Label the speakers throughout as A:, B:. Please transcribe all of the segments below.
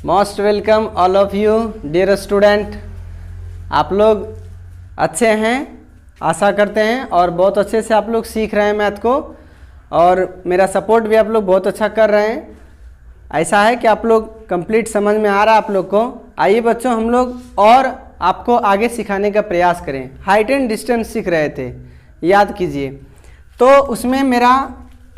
A: Most welcome all of you dear student. आप लोग अच्छे हैं आशा करते हैं और बहुत अच्छे से आप लोग सीख रहे हैं मैथ को, और मेरा सपोर्ट भी आप लोग बहुत अच्छा कर रहे हैं। ऐसा है कि आप लोग कंप्लीट समझ में आ रहा है आप लोग को। आइए बच्चों, हम लोग और आपको आगे सिखाने का प्रयास करें। हाइट एंड डिस्टेंस सीख रहे थे, याद कीजिए। तो उसमें मेरा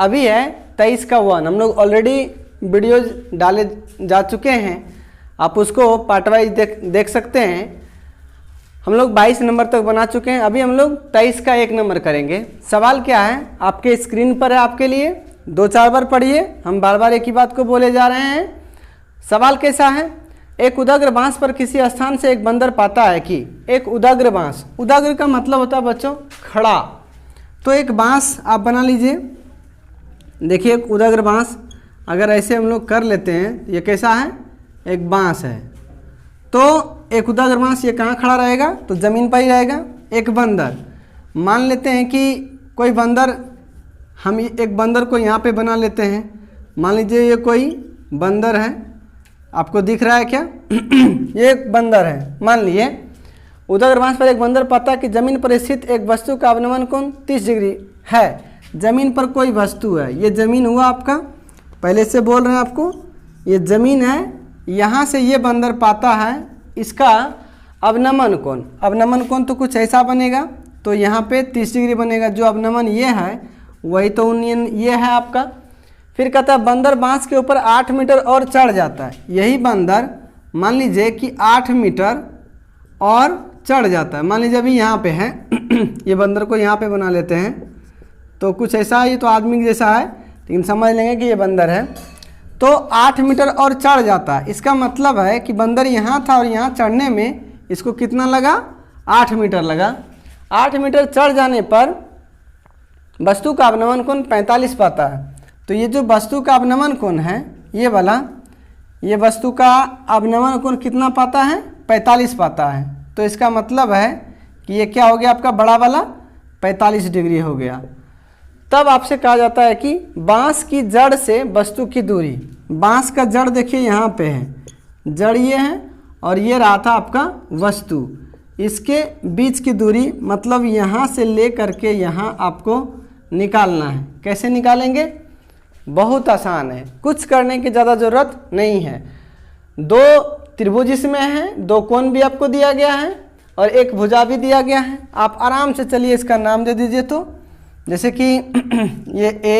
A: अभी है 23 का 1। हम लोग ऑलरेडी वीडियोज डाले जा चुके हैं, आप उसको पार्ट वाइज देख सकते हैं। हम लोग 22 नंबर तक बना चुके हैं। अभी हम लोग 23 का 1 नंबर करेंगे। सवाल क्या है, आपके स्क्रीन पर है, आपके लिए 2-4 बार पढ़िए। हम बार बार एक ही बात को बोले जा रहे हैं। सवाल कैसा है, एक उदाग्र बांस पर किसी स्थान से एक बंदर पाता है कि एक उदाग्र बांस, उदाग्र का मतलब होता है बच्चों खड़ा। तो एक बांस आप बना लीजिए। देखिए एक उदाग्र बांस अगर ऐसे हम लोग कर लेते हैं, ये कैसा है, एक बांस है। तो एक उदाग्र बांस ये कहाँ खड़ा रहेगा, तो ज़मीन पर ही रहेगा। एक बंदर, मान लेते हैं कि कोई बंदर, हम एक बंदर को यहाँ पे बना लेते हैं। मान लीजिए ये कोई बंदर है, आपको दिख रहा है क्या ये एक बंदर है। मान लिए उदाग्र बांस पर एक बंदर पाता है कि जमीन पर स्थित एक वस्तु का अवनमन कोण 30 डिग्री है। जमीन पर कोई वस्तु है, ये जमीन हुआ आपका, पहले से बोल रहे हैं आपको, ये जमीन है। यहाँ से ये बंदर पाता है इसका अवनमन कोण। अवनमन कोण तो कुछ ऐसा बनेगा, तो यहाँ पे 30 डिग्री बनेगा। जो अवनमन ये है वही तो ये है आपका। फिर कहता है बंदर बांस के ऊपर 8 मीटर और चढ़ जाता है। यही बंदर मान लीजिए कि 8 मीटर और चढ़ जाता है। मान लीजिए अभी यहाँ पे है ये बंदर को यहाँ पे बना लेते हैं, तो कुछ ऐसा, ये तो आदमी जैसा है लेकिन समझ लेंगे कि ये बंदर है। तो 8 मीटर और चढ़ जाता है, इसका मतलब है कि बंदर यहाँ था और यहाँ चढ़ने में इसको कितना लगा, 8 मीटर लगा। 8 मीटर चढ़ जाने पर वस्तु का अवनमन कोण 45 पाता है। तो ये जो वस्तु का अवनमन कोण है ये वाला, ये वस्तु का अवनमन कोण कितना पाता है, 45 पाता है। तो इसका मतलब है कि ये क्या हो गया आपका, बड़ा वाला 45 डिग्री हो गया। तब आपसे कहा जाता है कि बांस की जड़ से वस्तु की दूरी, बांस का जड़ देखिए यहाँ पे है, जड़ ये है और ये रहा था आपका वस्तु, इसके बीच की दूरी मतलब यहाँ से ले करके यहाँ आपको निकालना है। कैसे निकालेंगे, बहुत आसान है, कुछ करने की ज़्यादा ज़रूरत नहीं है। 2 त्रिभुज इसमें है, 2 कोण भी आपको दिया गया है और एक भुजा भी दिया गया है। आप आराम से चलिए इसका नाम दे दीजिए। तो जैसे कि ये A,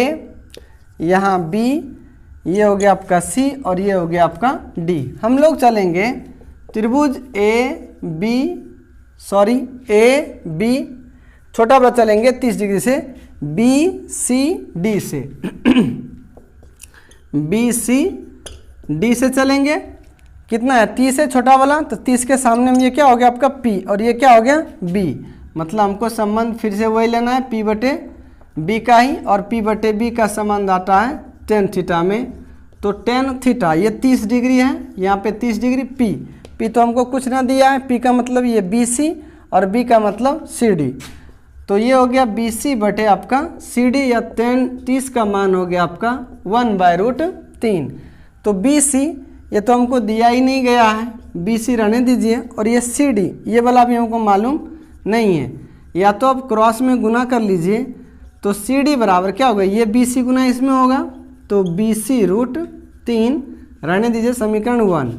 A: यहाँ B, ये हो गया आपका C और ये हो गया आपका D। हम लोग चलेंगे त्रिभुज A B, छोटा बड़ा चलेंगे 30 डिग्री से, B C D से B C D से चलेंगे। कितना है, 30 है छोटा वाला, तो 30 के सामने में ये क्या हो गया आपका P और ये क्या हो गया B। मतलब हमको संबंध फिर से वही लेना है, P बटे B का ही, और P बटे B का संबंध आता है tan थीटा में। तो tan थीटा ये 30 डिग्री है, यहाँ पे 30 डिग्री P तो हमको कुछ ना दिया है। P का मतलब ये BC और B का मतलब CD। तो ये हो गया BC बटे आपका CD, या tan 30 का मान हो गया आपका 1/√3। तो BC ये तो हमको दिया ही नहीं गया है, BC रहने दीजिए। और ये CD ये वाला भी हमको मालूम नहीं है, या तो आप क्रॉस में गुना कर लीजिए। तो CD बराबर क्या होगा, ये BC गुना इसमें होगा, तो BC√3 रहने दीजिए, समीकरण 1।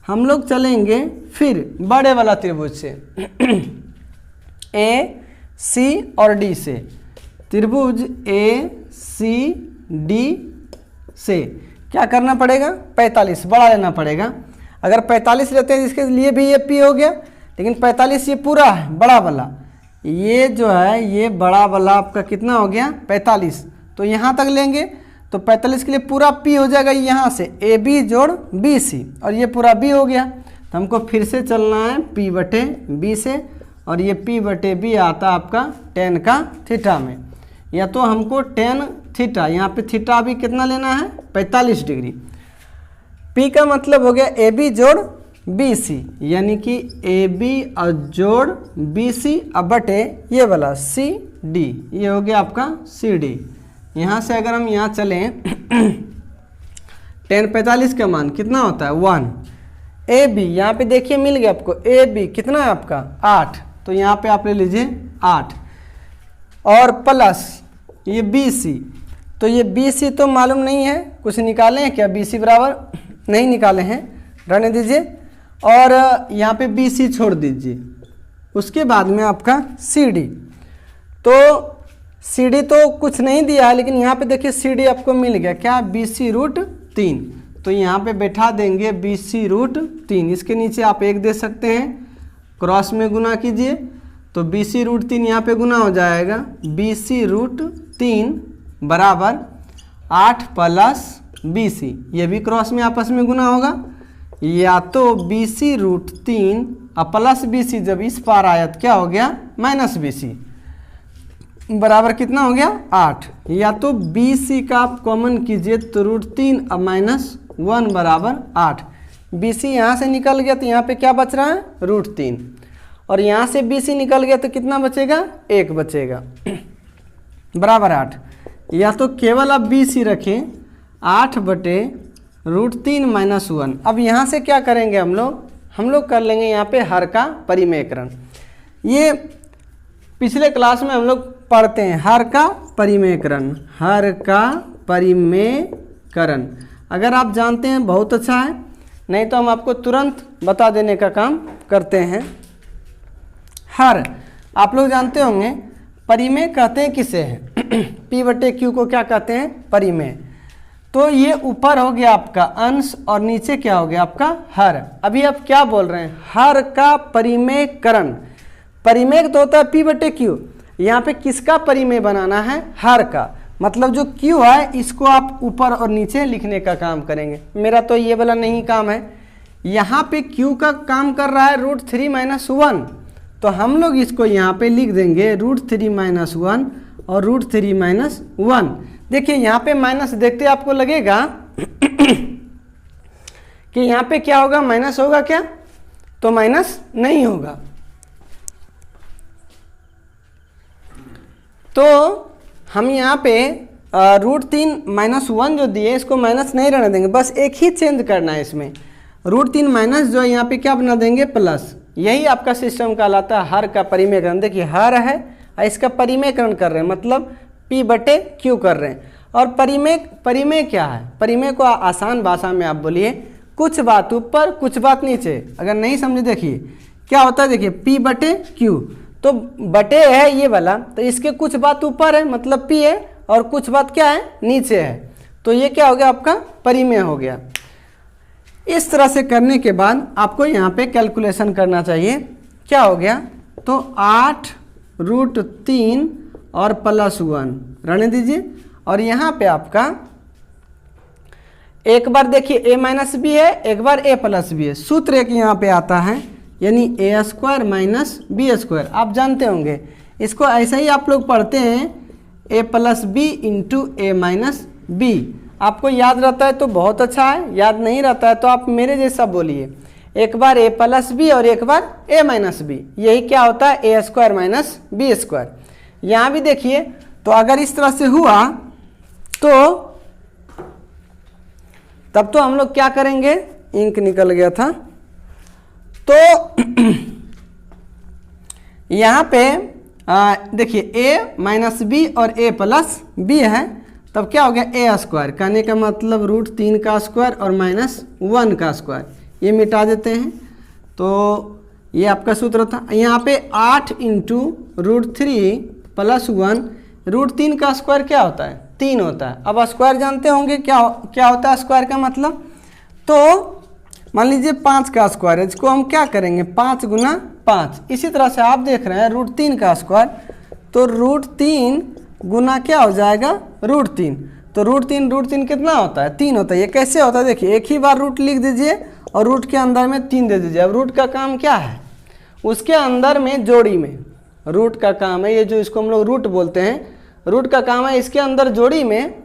A: हम लोग चलेंगे फिर बड़े वाला त्रिभुज से A C और D से। त्रिभुज A C D से क्या करना पड़ेगा, 45 बड़ा लेना पड़ेगा। अगर 45 लेते हैं इसके लिए भी ये P हो गया, लेकिन 45 ये पूरा है बड़ा वाला, ये जो है ये बड़ा वाला आपका कितना हो गया 45। तो यहाँ तक लेंगे तो 45 के लिए पूरा P हो जाएगा यहाँ से, AB जोड़ BC, और ये पूरा B हो गया। तो हमको फिर से चलना है P बटे B से, और ये P बटे B आता आपका tan का थीटा में। या तो हमको tan थीटा, यहाँ पे थीटा भी कितना लेना है, 45 डिग्री। P का मतलब हो गया AB जोड़ BC, यानी कि AB और जोड़ BC अब बटे ये वाला CD, ये हो गया आपका CD। यहाँ से अगर हम यहाँ चलें tan 45 का मान कितना होता है 1, ए बी, यहाँ पे देखिए मिल गया आपको ए बी कितना है आपका 8, तो यहाँ पे आप ले लीजिए 8 और प्लस ये बी सी, तो ये बी सी तो मालूम नहीं है, कुछ निकाले हैं क्या, बी सी बराबर नहीं निकाले हैं, रहने दीजिए। और यहाँ पे बी सी छोड़ दीजिए, उसके बाद में आपका सी डी, तो सी डी तो कुछ नहीं दिया है, लेकिन यहाँ पे देखिए सी डी आपको मिल गया क्या, बी सी रूट 3, तो यहाँ पे बैठा देंगे बी सी रूट 3, इसके नीचे आप 1 दे सकते हैं, क्रॉस में गुना कीजिए तो बी सी रूट 3 यहाँ पे गुना हो जाएगा, बी सी रूट 3 बराबर 8 प्लस बी सी, ये भी क्रॉस में आपस में गुना होगा, या तो बी सी रूट 3 और प्लस बी सी, जब इस पार आया तो क्या हो गया माइनस बी सी, बराबर कितना हो गया 8, या तो बी सी का आप कॉमन कीजिए तो रूट 3 और माइनस 1 बराबर 8, बी सी यहाँ से निकल गया तो यहाँ पे क्या बच रहा है रूट 3, और यहाँ से बी सी निकल गया तो कितना बचेगा 1 बचेगा बराबर 8, या तो केवल आप बी सी रखें 8 बटे रूट 3 माइनस 1। अब यहाँ से क्या करेंगे हम लोग कर लेंगे यहाँ पे हर का परिमेयकरण। ये पिछले क्लास में हम लोग पढ़ते हैं हर का परिमेयकरण, हर का परिमेयकरण, अगर आप जानते हैं बहुत अच्छा है, नहीं तो हम आपको तुरंत बता देने का काम करते हैं। हर आप लोग जानते होंगे, परिमेय कहते हैं किसे है पी बटे क्यू को क्या कहते हैं परिमेय, तो ये ऊपर हो गया आपका अंश और नीचे क्या हो गया आपका हर। अभी आप क्या बोल रहे हैं, हर का परिमेयकरण, परिमेय तो होता है पी बटे क्यू, यहाँ पे किसका परिमेय बनाना है हर का, मतलब जो क्यू है इसको आप ऊपर और नीचे लिखने का काम करेंगे। मेरा तो ये वाला नहीं काम है, यहाँ पे क्यू का काम कर रहा है रूट 3 माइनस 1, तो हम लोग इसको यहाँ पे लिख देंगे रूट 3 माइनस 1 और रूट 3 माइनस 1। देखिए यहाँ पे माइनस देखते आपको लगेगा कि यहाँ पे क्या होगा माइनस होगा क्या, तो माइनस नहीं होगा, तो हम यहाँ पे रूट 3 माइनस 1 जो दिए इसको माइनस नहीं रहने देंगे, बस एक ही चेंज करना है इसमें, रूट 3 माइनस जो है यहाँ पे क्या बना देंगे प्लस, यही आपका सिस्टम कहलाता है हर का परिमेयकरण। देखिए हर है और इसका परिमेयकरण कर रहे हैं, मतलब p बटे q कर रहे हैं। और परिमेय क्या है, परिमेय को आसान भाषा में आप बोलिए कुछ बात ऊपर कुछ बात नीचे। अगर नहीं समझे देखिए क्या होता है, देखिए p बटे q, तो बटे है ये वाला, तो इसके कुछ बात ऊपर है मतलब p है, और कुछ बात क्या है नीचे है, तो ये क्या हो गया आपका परिमेय हो गया। इस तरह से करने के बाद आपको यहाँ पे कैलकुलेशन करना चाहिए, क्या हो गया, तो 8 रूट 3 और प्लस 1 रहने दीजिए, और यहाँ पे आपका एक बार देखिए a माइनस बी है, एक बार a प्लस बी है, सूत्र एक यहाँ पे आता है, यानी ए स्क्वायर माइनस बी स्क्वायर, आप जानते होंगे इसको, ऐसा ही आप लोग पढ़ते हैं a plus B into A minus B. आपको याद रहता है तो बहुत अच्छा है, याद नहीं रहता है तो आप मेरे जैसा बोलिए, एक बार a प्लस बी और एक बार a माइनस बी, यही क्या होता है ए स्क्वायर माइनस बी स्क्वायर। यहाँ भी देखिए, तो अगर इस तरह से हुआ तो तब तो हम लोग क्या करेंगे, इंक निकल गया था, तो यहाँ पे देखिए a माइनस बी और a प्लस बी है, तब क्या हो गया ए स्क्वायर, कहने का मतलब रूट 3 का स्क्वायर और माइनस 1 का स्क्वायर, ये मिटा देते हैं, तो ये आपका सूत्र था। यहाँ पे 8 इंटू रूट 3 प्लस 1, रूट 3 का स्क्वायर क्या होता है 3 होता है। अब स्क्वायर जानते होंगे क्या होता है स्क्वायर का मतलब, तो मान लीजिए 5 का स्क्वायर है, इसको हम क्या करेंगे 5 गुना 5। इसी तरह से आप देख रहे हैं रूट 3 का स्क्वायर, तो रूट 3 गुना क्या हो जाएगा रूट 3, तो रूट 3 कितना होता है 3 होता है। ये कैसे होता है, देखिए एक ही बार रूट लिख दीजिए और रूट के अंदर में 3 दे दीजिए। अब रूट का काम क्या है, उसके अंदर में जोड़ी में रूट का काम है, ये जो इसको हम लोग रूट बोलते हैं, रूट का काम है इसके अंदर जोड़ी में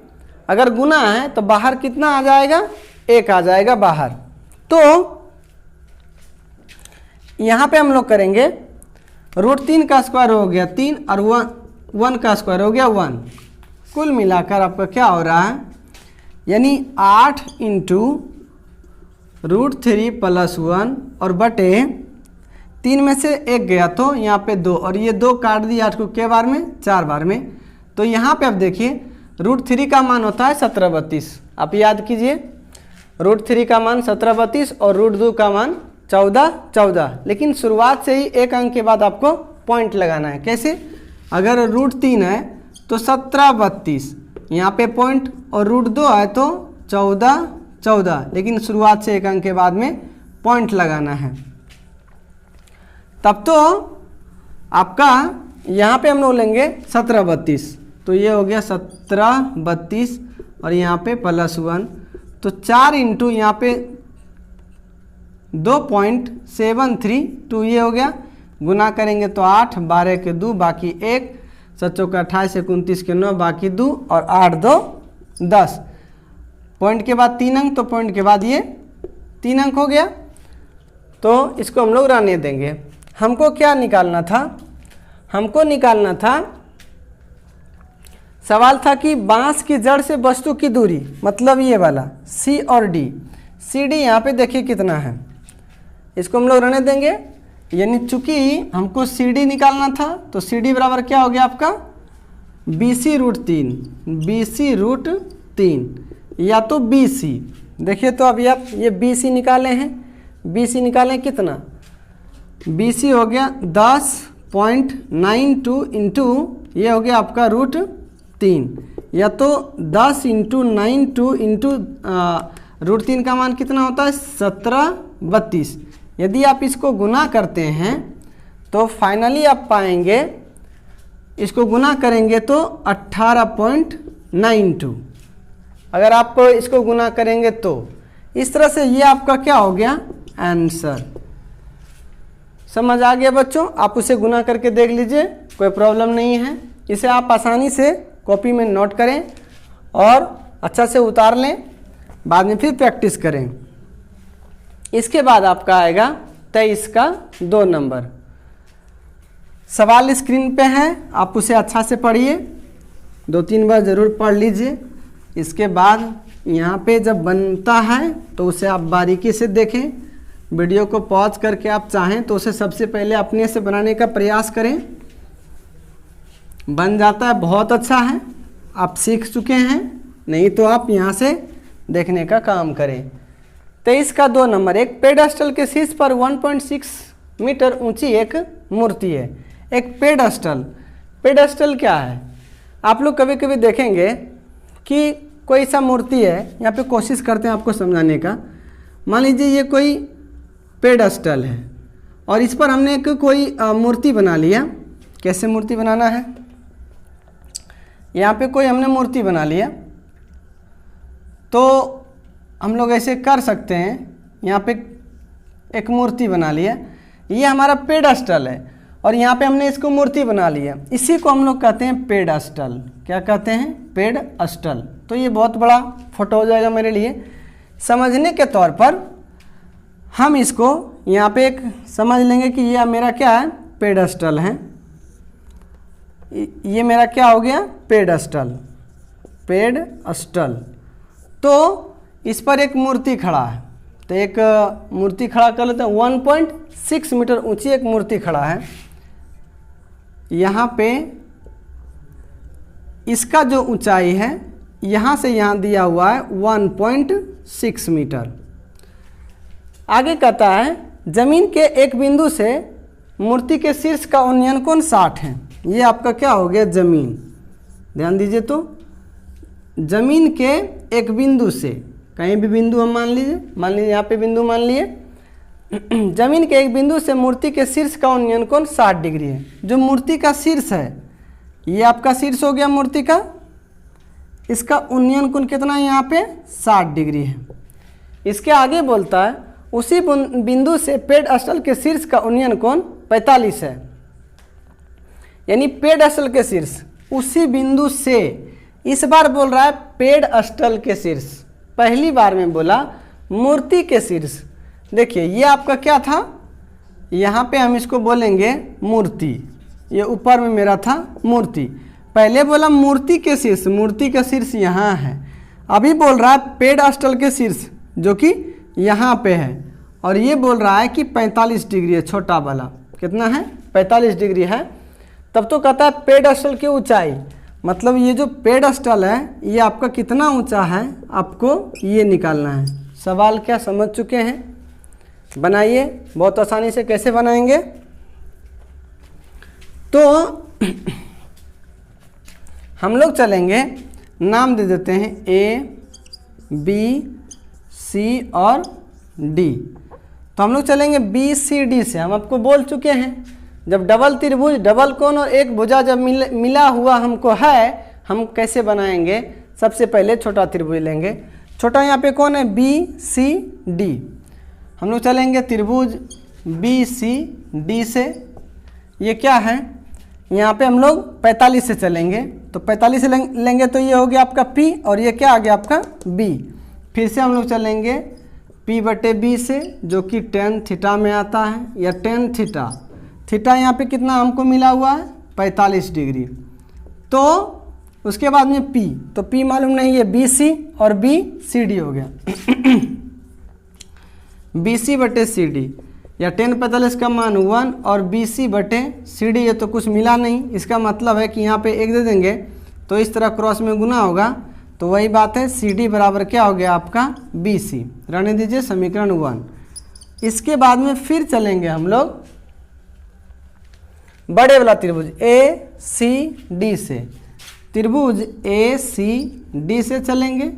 A: अगर गुना है तो बाहर कितना आ जाएगा 1 आ जाएगा बाहर। तो यहाँ पे हम लोग करेंगे रूट 3 का स्क्वायर हो गया 3 और 1 का स्क्वायर हो गया 1, कुल मिलाकर आपका क्या हो रहा है, यानी 8 इंटू √3 + 1 और बटे 3 में से 1 गया तो यहाँ पे 2 और ये 2 काट दिया 8 को के बार में 4 बार में। तो यहाँ पे आप देखिए √3 का मान होता है 1732। आप याद कीजिए √3 का मान 1732 और √2 का मान 1414। लेकिन शुरुआत से ही 1 अंक के बाद आपको पॉइंट लगाना है। कैसे? अगर √3 है तो 1732 यहाँ पे पॉइंट और √2 है तो 1414, लेकिन शुरुआत से 1 अंक के बाद में पॉइंट लगाना है। तब तो आपका यहाँ पे हम लोग लेंगे 1732, तो ये हो गया 1732 और यहाँ पे +1 तो 4 इंटू यहाँ पे 2.73 2 ये हो गया, गुना करेंगे तो 8 12 के 2 बाकी 1 7 चौका 28 29 के 9 बाकी 2 और 8 2 10। पॉइंट के बाद 3 अंक तो पॉइंट के बाद ये 3 अंक हो गया। तो इसको हम लोग रहने देंगे। हमको क्या निकालना था? हमको निकालना था, सवाल था कि बांस की जड़ से वस्तु की दूरी, मतलब ये वाला सी और डी। सी डी यहाँ पे देखिए कितना है, इसको हम लोग रहने देंगे। यानी चूंकि हमको सी डी निकालना था तो सी डी बराबर क्या हो गया आपका BC √3, BC √3 या तो BC। देखिए तो अभी आप ये BC निकाले हैं, BC निकालें कितना? BC हो गया 10.92 इंटू ये हो गया आपका √3 या तो 10 इंटू 92 इंटू √3 का मान कितना होता है 1732। यदि आप इसको गुना करते हैं तो फाइनली आप पाएंगे, इसको गुना करेंगे तो 18.92। अगर आप इसको गुना करेंगे तो इस तरह से ये आपका क्या हो गया आंसर। समझ आ गया बच्चों? आप उसे गुना करके देख लीजिए, कोई प्रॉब्लम नहीं है। इसे आप आसानी से कॉपी में नोट करें और अच्छा से उतार लें, बाद में फिर प्रैक्टिस करें। इसके बाद आपका आएगा 23 का 2 नंबर। सवाल स्क्रीन पे है, आप उसे अच्छा से पढ़िए, 2-3 बार ज़रूर पढ़ लीजिए। इसके बाद यहाँ पे जब बनता है तो उसे आप बारीकी से देखें। वीडियो को पॉज करके आप चाहें तो उसे सबसे पहले अपने से बनाने का प्रयास करें। बन जाता है बहुत अच्छा है, आप सीख चुके हैं, नहीं तो आप यहाँ से देखने का काम करें। 23 का 2 नंबर। एक पेडस्टल के शीर्ष पर 1.6 मीटर ऊंची एक मूर्ति है। एक पेडस्टल, पेडस्टल क्या है? आप लोग कभी कभी देखेंगे कि कोई सा मूर्ति है, यहाँ पे कोशिश करते हैं आपको समझाने का। मान लीजिए ये कोई पेडस्टल है और इस पर हमने एक कोई मूर्ति बना लिया। कैसे मूर्ति बनाना है? यहाँ पे कोई हमने मूर्ति बना लिया तो हम लोग ऐसे कर सकते हैं। यहाँ पे एक मूर्ति बना लिया, ये हमारा पेडस्टल है और यहाँ पे हमने इसको मूर्ति बना लिया। इसी को हम लोग कहते हैं पेडस्टल। क्या कहते हैं? पेडस्टल। तो ये बहुत बड़ा फोटो हो जाएगा मेरे लिए। समझने के तौर पर हम इसको यहाँ पे एक समझ लेंगे कि ये मेरा क्या है? पेडस्टल है। ये मेरा क्या हो गया? Pedestal, pedestal. तो इस पर एक मूर्ति खड़ा है, तो एक मूर्ति खड़ा कर लेते हैं। 1.6 मीटर ऊंची एक मूर्ति खड़ा है। यहाँ पे इसका जो ऊंचाई है यहाँ से यहाँ दिया हुआ है 1.6 मीटर। आगे कहता है जमीन के एक बिंदु से मूर्ति के शीर्ष का उन्नयन कोण 60 है। ये आपका क्या हो गया? जमीन। ध्यान दीजिए, तो जमीन के एक बिंदु से, कहीं भी बिंदु हम मान लीजिए यहाँ पे बिंदु मान लिए। जमीन के एक बिंदु से मूर्ति के शीर्ष का उन्नयन कोण 60 डिग्री है। जो मूर्ति का शीर्ष है ये आपका शीर्ष हो गया मूर्ति का, इसका उन्नयन कोण कितना है? यहाँ पे 60 डिग्री है। इसके आगे बोलता है उसी बिंदु से पेडस्टल के शीर्ष का उन्नयन कोण 45 है। यानी पेडस्टल के शीर्ष, उसी बिंदु से, इस बार बोल रहा है पेडस्टल के शीर्ष, पहली बार में बोला मूर्ति के शीर्ष। देखिए ये आपका क्या था? यहाँ पे हम इसको बोलेंगे मूर्ति। ये ऊपर में मेरा था मूर्ति। पहले बोला मूर्ति के शीर्ष, मूर्ति का शीर्ष यहाँ है। अभी बोल रहा है पेडस्टल के शीर्ष, जो कि यहाँ पे है और ये बोल रहा है कि 45 डिग्री है, छोटा वाला कितना है 45 डिग्री है। तब तो कहता है पेडस्टल की ऊंचाई, मतलब ये जो पेडस्टल है ये आपका कितना ऊंचा है आपको ये निकालना है। सवाल क्या समझ चुके हैं? बनाइए बहुत आसानी से। कैसे बनाएंगे? तो हम लोग चलेंगे, नाम दे देते हैं ए बी सी और डी। तो हम लोग चलेंगे बी सी डी से। हम आपको बोल चुके हैं जब डबल त्रिभुज, डबल कोण और एक भुजा जब मिला हुआ हमको है, हम कैसे बनाएंगे? सबसे पहले छोटा त्रिभुज लेंगे। छोटा यहाँ पे कौन है? B C D. हम लोग चलेंगे त्रिभुज बी सी डी से। ये क्या है? यहाँ पे हम लोग 45 से चलेंगे, तो 45 से लेंगे तो ये हो गया आपका P और ये क्या आ गया आपका B। फिर से हम लोग चलेंगे P/B से, जो कि tan थीटा में आता है, या tan थीटा। थीटा यहाँ पे कितना हमको मिला हुआ है? 45 डिग्री। तो उसके बाद में P, तो P मालूम नहीं है, BC और BCD हो गया BC/CD, या tan 45 का मान 1 और BC/CD, ये तो कुछ मिला नहीं। इसका मतलब है कि यहाँ पे एक दे देंगे तो इस तरह क्रॉस में गुना होगा, तो वही बात है CD बराबर क्या हो गया आपका BC। रहने दीजिए समीकरण 1। इसके बाद में फिर चलेंगे हम लोग बड़े वाला त्रिभुज ACD से। त्रिभुज ACD से चलेंगे,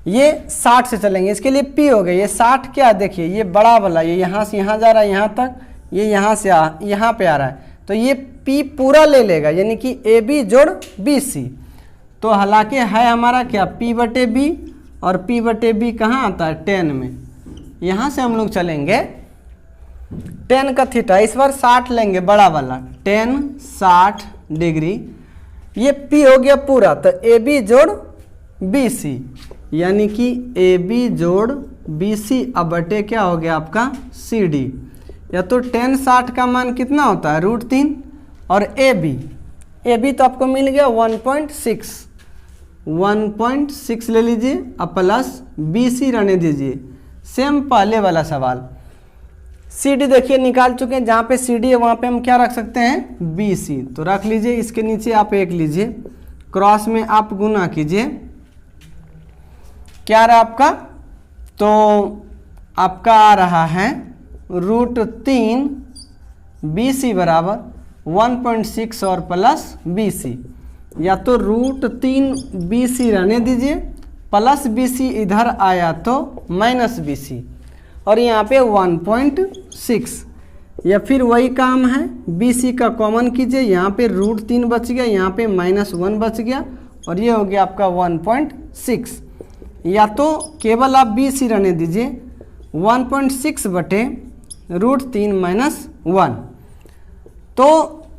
A: ये 60 से चलेंगे। इसके लिए P हो गया, ये 60 क्या देखिए, ये बड़ा वाला, ये यहाँ से यहाँ जा रहा है यहाँ तक, ये यहाँ से यहाँ पे आ रहा है, तो ये P पूरा ले लेगा, यानी कि AB जोड़ BC। तो हालांकि है हमारा क्या P/B, और P/B कहाँ आता है? tan में। यहाँ से हम लोग चलेंगे tan का थीटा, इस बार 60 लेंगे बड़ा वाला, tan 60 डिग्री। ये P हो गया पूरा, तो AB जोड़ BC, यानी कि AB जोड़ BC अब बटे क्या हो गया आपका CD। या तो tan 60 का मान कितना होता है? √3, और AB तो आपको मिल गया 1.6 ले लीजिए, अब प्लस BC रहने दीजिए। सेम पहले वाला सवाल। CD देखिए निकाल चुके हैं, जहाँ पे CD है वहाँ पे हम क्या रख सकते हैं? BC, तो रख लीजिए। इसके नीचे आप 1 लीजिए, क्रॉस में आप गुना कीजिए, क्या रहा आपका? तो आपका आ रहा है √3 BC बराबर 1.6 और प्लस BC, या तो √3 BC रहने दीजिए, प्लस BC इधर आया तो माइनस BC, और यहाँ पे 1.6, या फिर वही काम है, BC का कॉमन कीजिए, यहाँ पे √3 बच गया, यहाँ पे -1 बच गया, और ये हो गया आपका 1.6। या तो केवल आप BC रहने दीजिए, 1.6 बटे √3 - 1। तो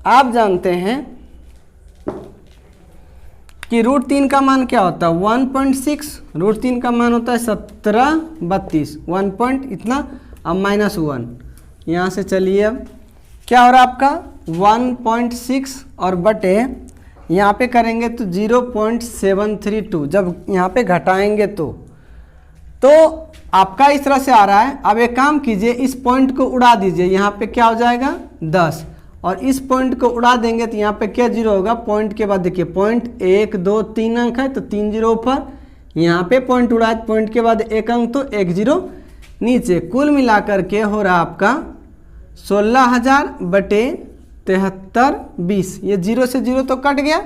A: आप जानते हैं कि √3 का मान क्या होता है? 1.6, √3 का मान होता है 1732, 1 पॉइंट इतना, अब -1 यहाँ से। चलिए अब क्या हो रहा है आपका 1.6 और बटे यहाँ पे करेंगे तो 0.732, जब यहाँ पे घटाएंगे तो आपका इस तरह से आ रहा है। अब एक काम कीजिए, इस पॉइंट को उड़ा दीजिए, यहाँ पे क्या हो जाएगा 10, और इस पॉइंट को उड़ा देंगे तो यहाँ पे क्या जीरो होगा? पॉइंट के बाद देखिए, पॉइंट 1 2 3 अंक है तो 3 जीरो ऊपर, यहाँ पे पॉइंट उड़ा है, पॉइंट के बाद 1 अंक तो 1 जीरो नीचे। कुल मिलाकर के हो रहा आपका 16,000 बटे 7320। ये 0 से 0 तो कट गया।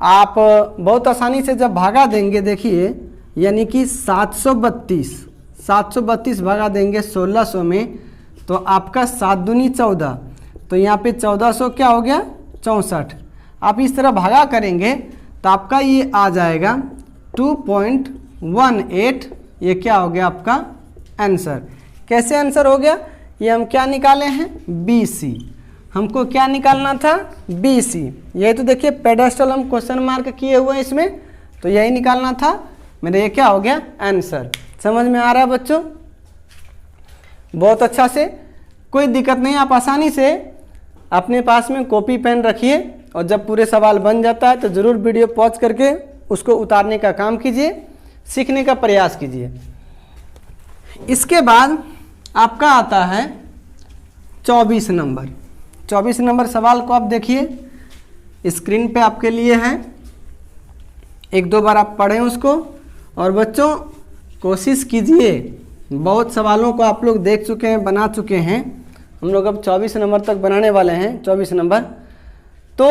A: आप बहुत आसानी से जब भागा देंगे, देखिए, यानी कि 732 भागा देंगे 1600 में, तो आपका 7 दूनी 14, तो यहाँ पे 1400 क्या हो गया 64। आप इस तरह भागा करेंगे तो आपका ये आ जाएगा 2.18। ये क्या हो गया आपका आंसर। कैसे आंसर हो गया? ये हम क्या निकाले हैं? BC। हमको क्या निकालना था? BC। यही तो देखिए पेडेस्टल हम क्वेश्चन मार्क किए हुए हैं इसमें, तो यही निकालना था मेरा। ये क्या हो गया आंसर। समझ में आ रहा है बच्चों? बहुत अच्छा से, कोई दिक्कत नहीं। आप आसानी से अपने पास में कॉपी पेन रखिए, और जब पूरे सवाल बन जाता है तो ज़रूर वीडियो पॉज करके उसको उतारने का काम कीजिए, सीखने का प्रयास कीजिए। इसके बाद आपका आता है 24 नंबर। 24 नंबर सवाल को आप देखिए, स्क्रीन पे आपके लिए है, एक दो बार आप पढ़ें उसको। और बच्चों कोशिश कीजिए, बहुत सवालों को आप लोग देख चुके हैं, बना चुके हैं, हम लोग अब 24 नंबर तक बनाने वाले हैं। 24 नंबर तो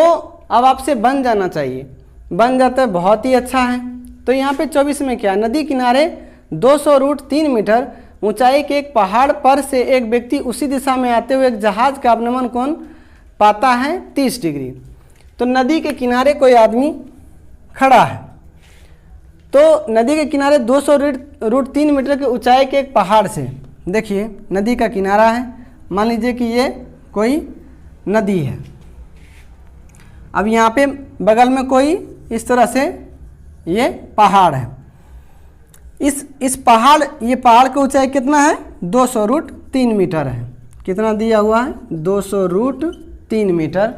A: अब आपसे बन जाना चाहिए, बन जाता है बहुत ही अच्छा है। तो यहाँ पे 24 में क्या, नदी किनारे 200 √3 मीटर ऊंचाई के एक पहाड़ पर से एक व्यक्ति उसी दिशा में आते हुए एक जहाज का अवनमन कोण पाता है 30 डिग्री। तो नदी के किनारे कोई आदमी खड़ा है, तो नदी के किनारे 200 √3 मीटर की ऊंचाई के एक पहाड़ से, देखिए नदी का किनारा है, मान लीजिए कि ये कोई नदी है। अब यहाँ पे बगल में कोई इस तरह से ये पहाड़ है, इस पहाड़, ये पहाड़ की ऊंचाई कितना है 200 √3 मीटर है। कितना दिया हुआ है 200 √3 मीटर।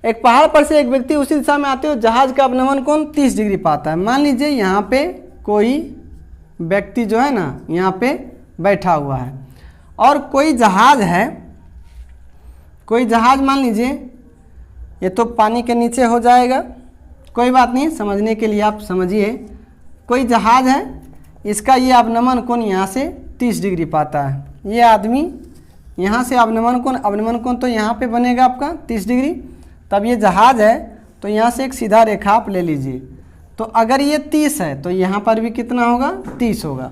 A: एक पहाड़ पर से एक व्यक्ति उसी दिशा में आते हुए जहाज का अवनमन कोण 30 डिग्री पाता है। मान लीजिए यहाँ पे कोई व्यक्ति जो है ना यहाँ पे बैठा हुआ है और कोई जहाज है, कोई जहाज मान लीजिए, ये तो पानी के नीचे हो जाएगा, कोई बात नहीं, समझने के लिए आप समझिए। कोई जहाज है, इसका ये अवनमन कोण यहाँ से 30 डिग्री पाता है। ये आदमी यहाँ से अवनमन कोण तो यहाँ पे बनेगा आपका 30 डिग्री। तब ये जहाज है तो यहाँ से एक सीधा रेखा आप ले लीजिए, तो अगर ये 30 है तो यहाँ पर भी कितना होगा 30 होगा।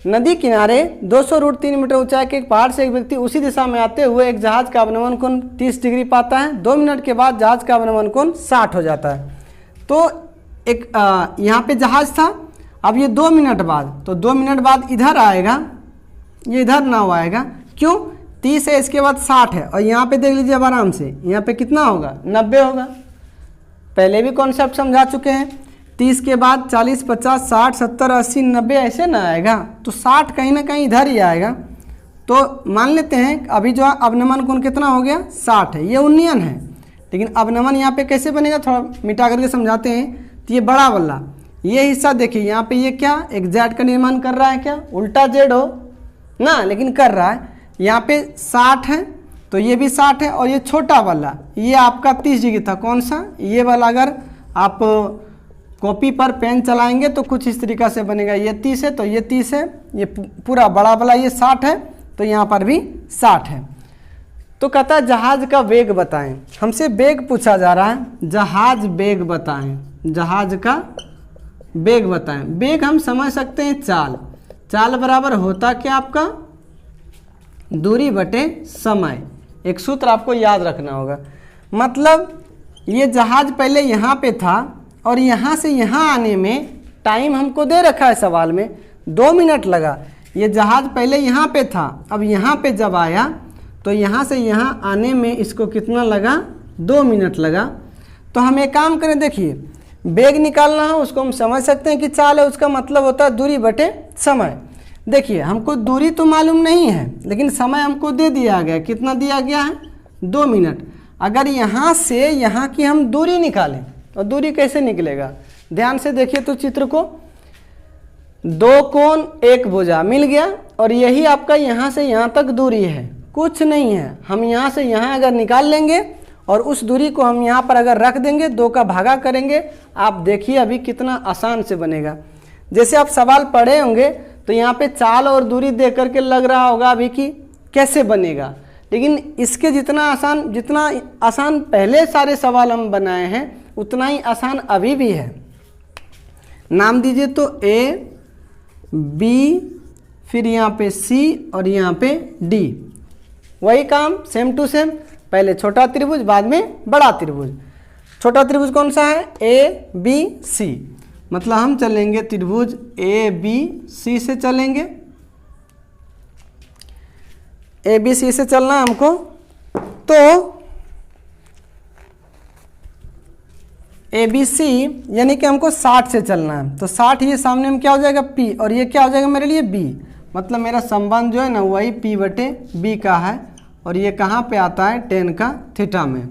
A: नदी किनारे 200 √3 मीटर ऊंचाई के एक पहाड़ से एक व्यक्ति उसी दिशा में आते हुए एक जहाज का अवनमन कोण 30 डिग्री पाता है। 2 मिनट के बाद जहाज का अवनमन कोण 60 हो जाता है। तो एक यहाँ पे जहाज था, अब ये 2 मिनट बाद, तो 2 मिनट बाद इधर आएगा, ये इधर ना आएगा, क्यों, 30 है, इसके बाद 60 है, और यहाँ पे देख लीजिए अब आराम से, यहाँ पे कितना होगा 90 होगा। पहले भी कॉन्सेप्ट समझा चुके हैं, 30 के बाद 40, 50, 60, 70, 80, 90 ऐसे ना आएगा, तो 60 कहीं ना कहीं इधर ही आएगा। तो मान लेते हैं अभी जो अवनमन कोण कितना हो गया 60 है, ये उन्नयन है, लेकिन अवनमन यहाँ पे कैसे बनेगा थोड़ा मिटा करके समझाते हैं। तो ये बड़ा वाला ये हिस्सा देखिए, यहाँ पे ये क्या एक जेड का निर्माण कर रहा है, क्या उल्टा जेड हो ना, लेकिन कर रहा है। यहाँ पे 60 है तो ये भी 60 है, और ये छोटा वाला ये आपका 30 डिग्री था, कौन सा, ये वाला। अगर आप कॉपी पर पेन चलाएंगे तो कुछ इस तरीक़ा से बनेगा, ये 30 है तो ये 30 है, ये पूरा बड़ा वाला ये 60 है, तो यहाँ पर भी 60 है। तो कहता है जहाज का वेग बताएं, हमसे वेग पूछा जा रहा है, जहाज वेग बताएं, जहाज का वेग बताएं। वेग हम समझ सकते हैं चाल, चाल बराबर होता क्या आपका दूरी बटे समय। एक सूत्र आपको याद रखना होगा, मतलब ये जहाज पहले यहाँ पे था और यहाँ से यहाँ आने में टाइम हमको दे रखा है सवाल में 2 मिनट लगा। ये जहाज पहले यहाँ पे था, अब यहाँ पे जब आया तो यहाँ से यहाँ आने में इसको कितना लगा 2 मिनट लगा। तो हम एक काम करें, देखिए वेग निकालना है उसको हम समझ सकते हैं कि चाल है, उसका मतलब होता है दूरी बटे समय। देखिए हमको दूरी तो मालूम नहीं है, लेकिन समय हमको दे दिया गया, कितना दिया गया है 2 मिनट। अगर यहाँ से यहाँ की हम दूरी निकालें तो दूरी कैसे निकलेगा, ध्यान से देखिए तो चित्र को, 2 कोण 1 भुजा मिल गया, और यही आपका यहाँ से यहाँ तक दूरी है, कुछ नहीं है। हम यहाँ से यहाँ अगर निकाल लेंगे और उस दूरी को हम यहाँ पर अगर रख देंगे, 2 का भागा करेंगे, आप देखिए अभी कितना आसान से बनेगा। जैसे आप सवाल पढ़े होंगे तो यहाँ पे चाल और दूरी देख करके लग रहा होगा अभी कि कैसे बनेगा, लेकिन इसके जितना आसान पहले सारे सवाल हम बनाए हैं उतना ही आसान अभी भी है। नाम दीजिए तो ए बी, फिर यहाँ पे सी और यहाँ पे डी, वही काम सेम टू सेम, पहले छोटा त्रिभुज बाद में बड़ा त्रिभुज। छोटा त्रिभुज कौन सा है ए बी सी, मतलब हम चलेंगे त्रिभुज ए बी सी से चलेंगे, ए बी सी से चलना है हमको। तो ए बी सी यानी कि हमको 60 से चलना है, तो 60 ये सामने में क्या हो जाएगा P, और ये क्या हो जाएगा मेरे लिए B, मतलब मेरा संबंध जो है ना वही P बटे B का है, और ये कहाँ पे आता है tan का थीटा में।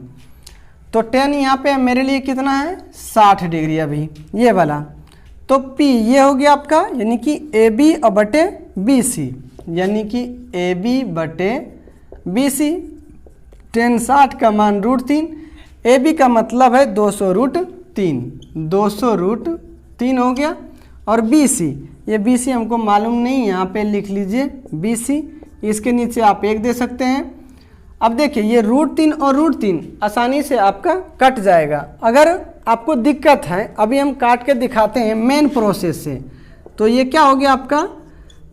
A: तो tan यहाँ पे मेरे लिए कितना है 60 डिग्री अभी ये वाला। तो P ये हो गया आपका, यानी कि AB और बटे BC, यानी कि AB बटे BC। tan 60 का मान √3, AB का मतलब है 200√3, 200√3 हो गया। और BC, ये BC हमको मालूम नहीं, यहाँ पे लिख लीजिए BC, इसके नीचे आप 1 दे सकते हैं। अब देखिए ये √3 और √3 आसानी से आपका कट जाएगा। अगर आपको दिक्कत है, अभी हम काट के दिखाते हैं मेन प्रोसेस से। तो ये क्या हो गया आपका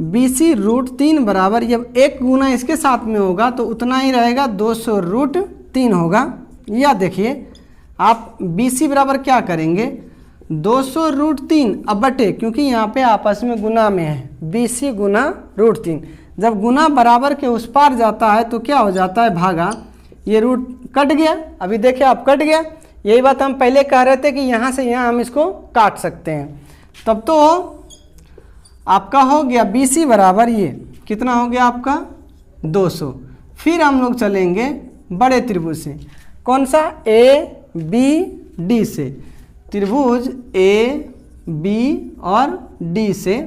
A: BC √3 बराबर, ये 1 गुना इसके साथ में होगा तो उतना ही रहेगा, 200√3 होगा। या देखिए आप BC बराबर क्या करेंगे, 200√3 अब बटे, क्योंकि यहाँ पे आपस में गुना में है, BC गुना √3। जब गुना बराबर के उस पार जाता है तो क्या हो जाता है, भागा, ये रूट कट गया। अभी देखिए आप कट गया, यही बात हम पहले कह रहे थे कि यहाँ से यहाँ हम इसको काट सकते हैं। तब तो आपका हो गया BC बराबर, ये कितना हो गया आपका 200। फिर हम लोग चलेंगे बड़े त्रिभुज से, कौन सा, ABD से, त्रिभुज AB और D से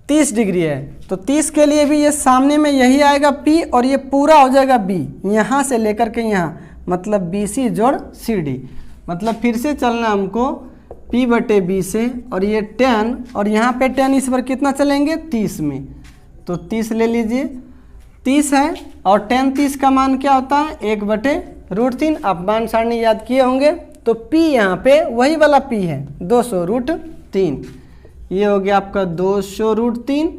A: 30 डिग्री है, तो 30 के लिए भी ये सामने में यही आएगा P और ये पूरा हो जाएगा B, यहाँ से लेकर के यहाँ, मतलब BC जोड़ CD। मतलब फिर से चलना हमको P बटे B से, और ये tan, और यहाँ पे tan इस पर कितना चलेंगे 30 में, तो 30 ले लीजिए, 30 है। और tan 30 का मान क्या होता है, 1 बटे √3। आप मान सारणी याद किए होंगे, तो P यहाँ पे वही वाला P है, 200√3। ये हो गया आपका 200√3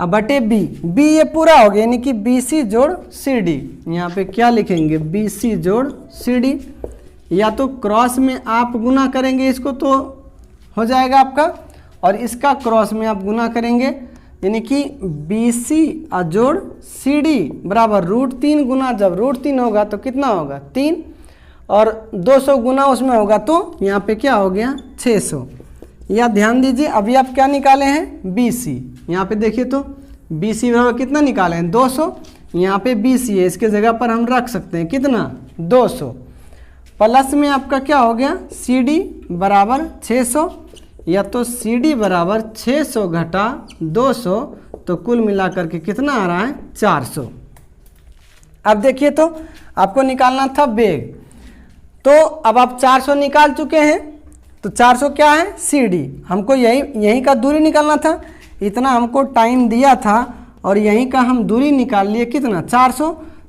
A: अब बटे B ये पूरा हो गया, यानी कि BC जोड़ CD। यहाँ पे क्या लिखेंगे, BC जोड़ CD, या तो क्रॉस में आप गुना करेंगे इसको तो हो जाएगा आपका, और इसका क्रॉस में आप गुना करेंगे, यानी कि BC जोड़ CD बराबर √3 गुना, जब √3 होगा तो कितना होगा 3, और 200 गुना उसमें होगा तो यहाँ पे क्या हो गया 600। या ध्यान दीजिए, अभी आप क्या निकाले हैं BC, यहाँ पे देखिए तो BC बराबर कितना निकाले हैं 200, यहाँ पे BC है, इसके जगह पर हम रख सकते हैं कितना 200, प्लस में आपका क्या हो गया CD बराबर 600, या तो CD बराबर 600 घटा 200, तो कुल मिलाकर के कितना आ रहा है 400। अब देखिए तो आपको निकालना था वेग, तो अब आप 400 निकाल चुके हैं, तो 400 क्या है CD, हमको यहीं का दूरी निकालना था, इतना हमको टाइम दिया था और यहीं का हम दूरी निकाल लिए कितना 400।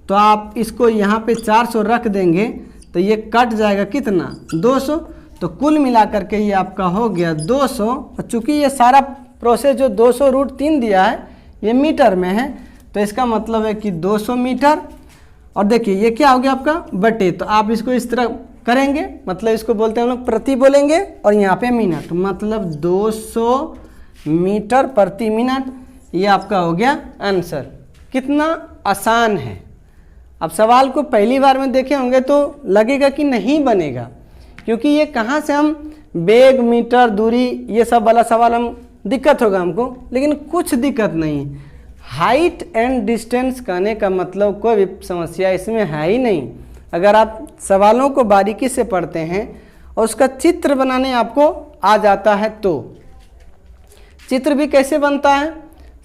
A: तो आप इसको यहाँ पे 400 रख देंगे तो ये कट जाएगा कितना 200, तो कुल मिलाकर के ये आपका हो गया 200। और चूँकि ये सारा प्रोसेस जो 200√3 दिया है ये मीटर में है, तो इसका मतलब है कि 200 मीटर। और देखिए ये क्या हो गया आपका बटे, तो आप इसको इस तरह करेंगे, मतलब इसको बोलते हैं हम लोग प्रति बोलेंगे, और यहाँ पे मिनट, मतलब 200 मीटर प्रति मिनट। ये आपका हो गया आंसर। कितना आसान है। अब सवाल को पहली बार में देखे होंगे तो लगेगा कि नहीं बनेगा, क्योंकि ये कहाँ से हम बेग, मीटर, दूरी, ये सब वाला सवाल हम दिक्कत होगा हमको, लेकिन कुछ दिक्कत नहीं। हाइट एंड डिस्टेंस कहने का मतलब कोई भी समस्या इसमें है ही नहीं। अगर आप सवालों को बारीकी से पढ़ते हैं और उसका चित्र बनाने आपको आ जाता है, तो चित्र भी कैसे बनता है,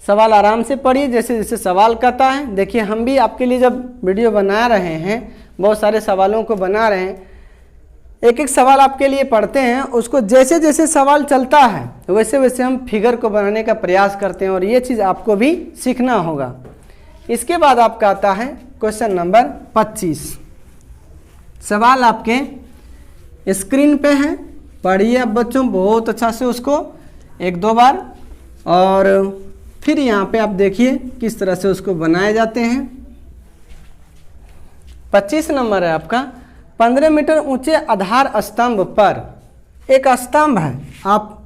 A: सवाल आराम से पढ़िए जैसे जैसे सवाल कहता है। देखिए हम भी आपके लिए जब वीडियो बना रहे हैं, बहुत सारे सवालों को बना रहे हैं, एक एक सवाल आपके लिए पढ़ते हैं, उसको जैसे जैसे सवाल चलता है वैसे वैसे हम फिगर को बनाने का प्रयास करते हैं, और ये चीज़ आपको भी सीखना होगा। इसके बाद आपका आता है क्वेश्चन नंबर 25। सवाल आपके स्क्रीन पे है, पढ़िए अब बच्चों बहुत अच्छा से उसको 1-2 बार, और फिर यहाँ पे आप देखिए किस तरह से उसको बनाए जाते हैं। 25 नंबर है आपका, 15 मीटर ऊंचे आधार स्तंभ पर एक स्तंभ है आप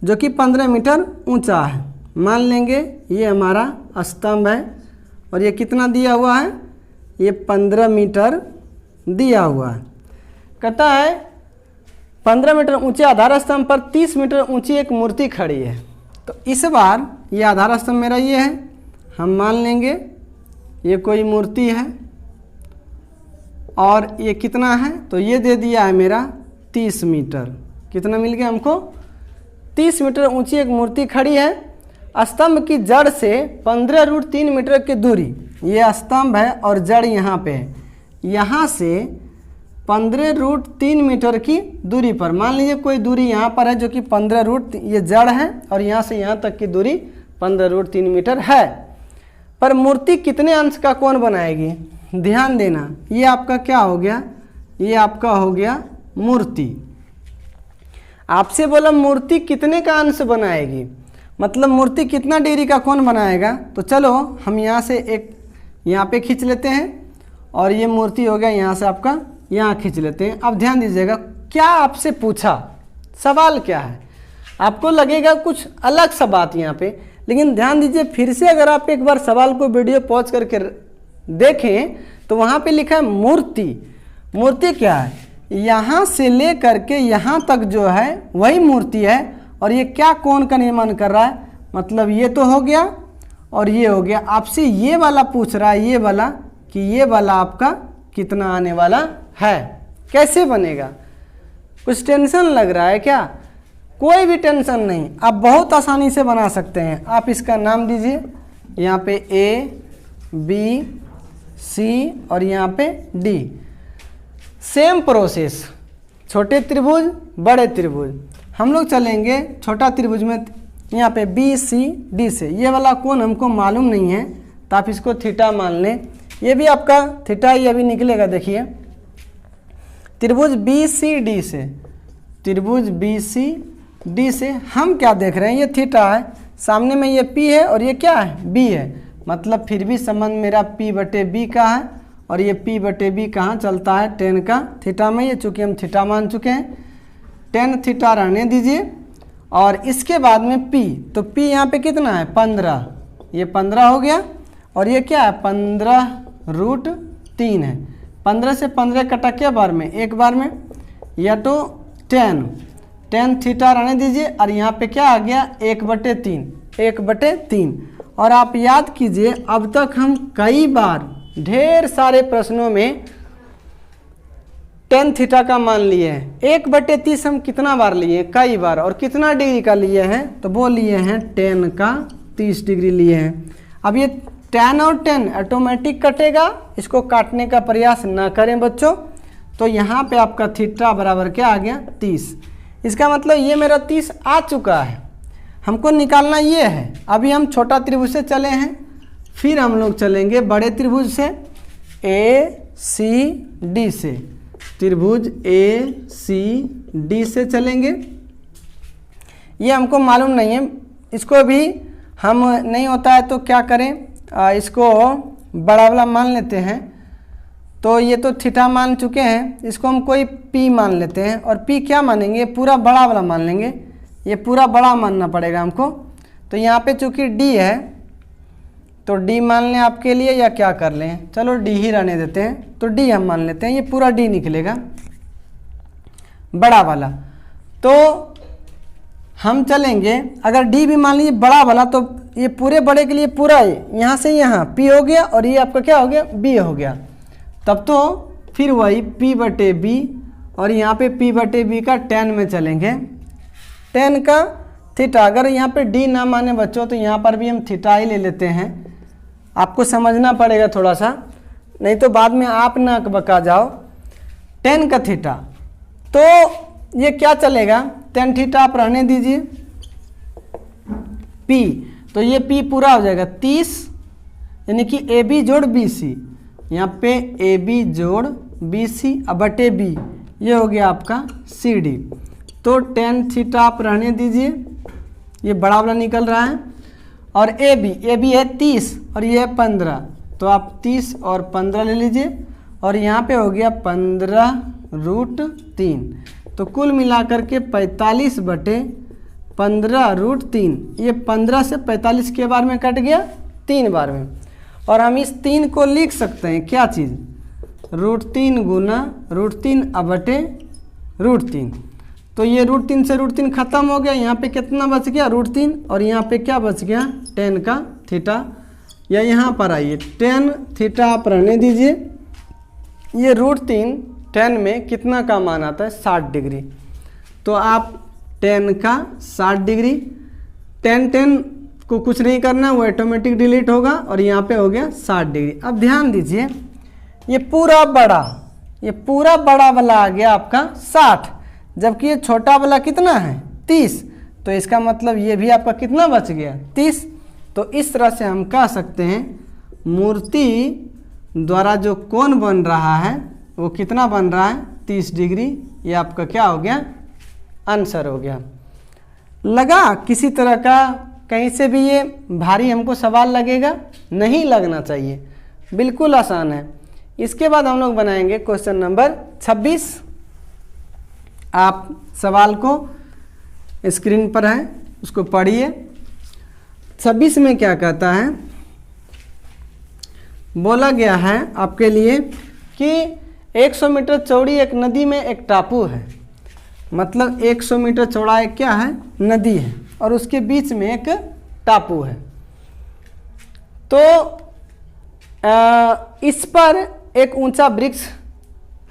A: जो कि 15 मीटर ऊंचा है। मान लेंगे ये हमारा स्तंभ है, और ये कितना दिया हुआ है, ये 15 मीटर दिया हुआ है। कहता है 15 मीटर ऊंचे आधार स्तंभ पर 30 मीटर ऊंची एक मूर्ति खड़ी है। तो इस बार ये आधार स्तंभ मेरा ये है, हम मान लेंगे ये कोई मूर्ति है, और ये कितना है, तो ये दे दिया है मेरा 30 मीटर, कितना मिल गया हमको? 30 मीटर ऊंची एक मूर्ति खड़ी है। स्तंभ की जड़ से 15√3 मीटर की दूरी, ये स्तंभ है और जड़ यहाँ पे है, यहाँ से 15√3 मीटर की दूरी पर, मान लीजिए कोई दूरी यहाँ पर है जो कि 15 ये जड़ है और यहाँ से यहाँ तक की दूरी 15√3 मीटर है। पर मूर्ति कितने अंश का कोण बनाएगी? ध्यान देना, ये आपका क्या हो गया? ये आपका हो गया मूर्ति। आपसे बोला मूर्ति कितने का अंश बनाएगी, मतलब मूर्ति कितना डिग्री का कोण बनाएगा। तो चलो हम यहाँ से एक यहाँ पे खींच लेते हैं और ये मूर्ति हो गया, यहाँ से आपका यहाँ खींच लेते हैं। अब ध्यान दीजिएगा, क्या आपसे पूछा, सवाल क्या है? आपको लगेगा कुछ अलग सा बात यहाँ पे, लेकिन ध्यान दीजिए फिर से, अगर आप एक बार सवाल को वीडियो पॉज करके देखें तो वहाँ पे लिखा है मूर्ति। मूर्ति क्या है? यहाँ से ले करके यहाँ तक जो है वही मूर्ति है, और ये क्या कोण का निर्माण कर रहा है, मतलब ये तो हो गया और ये हो गया। आपसे ये वाला पूछ रहा है, ये वाला, कि ये वाला आपका कितना आने वाला है, कैसे बनेगा? कुछ टेंशन लग रहा है क्या? कोई भी टेंशन नहीं, आप बहुत आसानी से बना सकते हैं। आप इसका नाम दीजिए, यहाँ पे A, B, C और यहाँ पे D। सेम प्रोसेस, छोटे त्रिभुज बड़े त्रिभुज, हम लोग चलेंगे छोटा त्रिभुज में, यहाँ पे BCD से। ये वाला कोण हमको मालूम नहीं है तो आप इसको थीटा मान लें, ये भी आपका थीटा ही अभी निकलेगा। देखिए त्रिभुज BCD से, त्रिभुज BCD से हम क्या देख रहे हैं, ये थीटा है, सामने में ये P है और ये क्या है? B है, मतलब फिर भी संबंध मेरा P/B का है, और ये P/B कहाँ चलता है? tan का थीटा में। ये चूँकि हम थीटा मान चुके हैं, tan थीटा रहने दीजिए। और इसके बाद में P, तो P यहाँ पे कितना है? 15, ये 15 हो गया, और ये क्या है? 15√3 है। 15 से 15 कटा क्या बार में? एक बार में, या तो tan थीटा रहने दीजिए, और यहाँ पे क्या आ गया? 1/3, 1/3। और आप याद कीजिए, अब तक हम कई बार ढेर सारे प्रश्नों में tan थीटा का मान लिए हैं। 1/30 हम कितना बार लिए हैं? कई बार। और कितना डिग्री का लिए हैं? तो वो लिए हैं tan का 30 डिग्री लिए हैं। अब ये tan और tan ऑटोमेटिक कटेगा, इसको काटने का प्रयास ना करें बच्चों। तो यहाँ पे आपका थीटा बराबर क्या आ गया? 30। इसका मतलब ये मेरा 30 आ चुका है, हमको निकालना ये है। अभी हम छोटा त्रिभुज से चले हैं, फिर हम लोग चलेंगे बड़े त्रिभुज से, ACD से, त्रिभुज ACD से चलेंगे। ये हमको मालूम नहीं है, इसको भी हम नहीं होता है तो क्या करें, इसको बड़ा वाला मान लेते हैं। तो ये तो थीटा मान चुके हैं, इसको हम कोई P मान लेते हैं, और P क्या मानेंगे? पूरा बड़ा वाला मान लेंगे, ये पूरा बड़ा मानना पड़ेगा हमको। तो यहाँ पे चूँकि D है तो D मान लें आपके लिए, या क्या कर लें? चलो D ही रहने देते हैं, तो D हम मान लेते हैं, ये पूरा D निकलेगा बड़ा वाला। तो हम चलेंगे, अगर D भी मान लीजिए बड़ा वाला, तो ये पूरे बड़े के लिए पूरा यहाँ से यहाँ P हो गया, और ये आपका क्या हो गया? B हो गया। तब तो फिर वही P/B, और यहाँ पे P/B का tan में चलेंगे। tan का थीटा, अगर यहाँ पे D ना माने बच्चों तो यहाँ पर भी हम थीटा ही ले लेते हैं। आपको समझना पड़ेगा थोड़ा सा, नहीं तो बाद में आप ना बका जाओ। tan का थीटा, तो ये क्या चलेगा? tan थीटा आप रहने दीजिए, P, तो ये P पूरा हो जाएगा 30, यानी कि AB जोड़ BC, यहाँ पे AB जोड़ BC बटे B, ये हो गया आपका CD। तो tan थीटा आप रहने दीजिए, ये बड़ा वाला निकल रहा है। और AB है 30 और ये है 15, तो आप 30 और 15 ले लीजिए, और यहाँ पे हो गया 15√3, तो कुल मिलाकर के 45/15√3। ये 15 से 45 के बार में कट गया, 3 बार में। और हम इस 3 को लिख सकते हैं क्या चीज़? √3 गुना √3/√3। तो ये √3 से √3 खत्म हो गया, यहाँ पे कितना बच गया? √3, और यहाँ पे क्या बच गया? tan का थीटा। या यहाँ पर आइए, tan थीटा आप रहने दीजिए, ये √3 tan में कितना का मान आता है? 60 डिग्री। तो आप tan का 60 डिग्री, tan को कुछ नहीं करना, वो ऑटोमेटिक डिलीट होगा और यहाँ पे हो गया 60 डिग्री। अब ध्यान दीजिए, ये पूरा बड़ा वाला आ गया आपका 60, जबकि ये छोटा वाला कितना है 30, तो इसका मतलब ये भी आपका कितना बच गया 30। तो इस तरह से हम कह सकते हैं मूर्ति द्वारा जो कोण बन रहा है वो कितना बन रहा है 30 डिग्री। ये आपका क्या हो गया, आंसर हो गया। लगा किसी तरह का कहीं से भी ये भारी हमको सवाल लगेगा? नहीं लगना चाहिए, बिल्कुल आसान है। इसके बाद हम लोग बनाएंगे क्वेश्चन नंबर 26। आप सवाल को स्क्रीन पर है, उसको पढ़िए। 26 में क्या कहता है, बोला गया है आपके लिए कि 100 मीटर चौड़ी एक नदी में एक टापू है। मतलब 100 मीटर चौड़ा एक क्या है, नदी है, और उसके बीच में एक टापू है। तो इस पर एक ऊंचा वृक्ष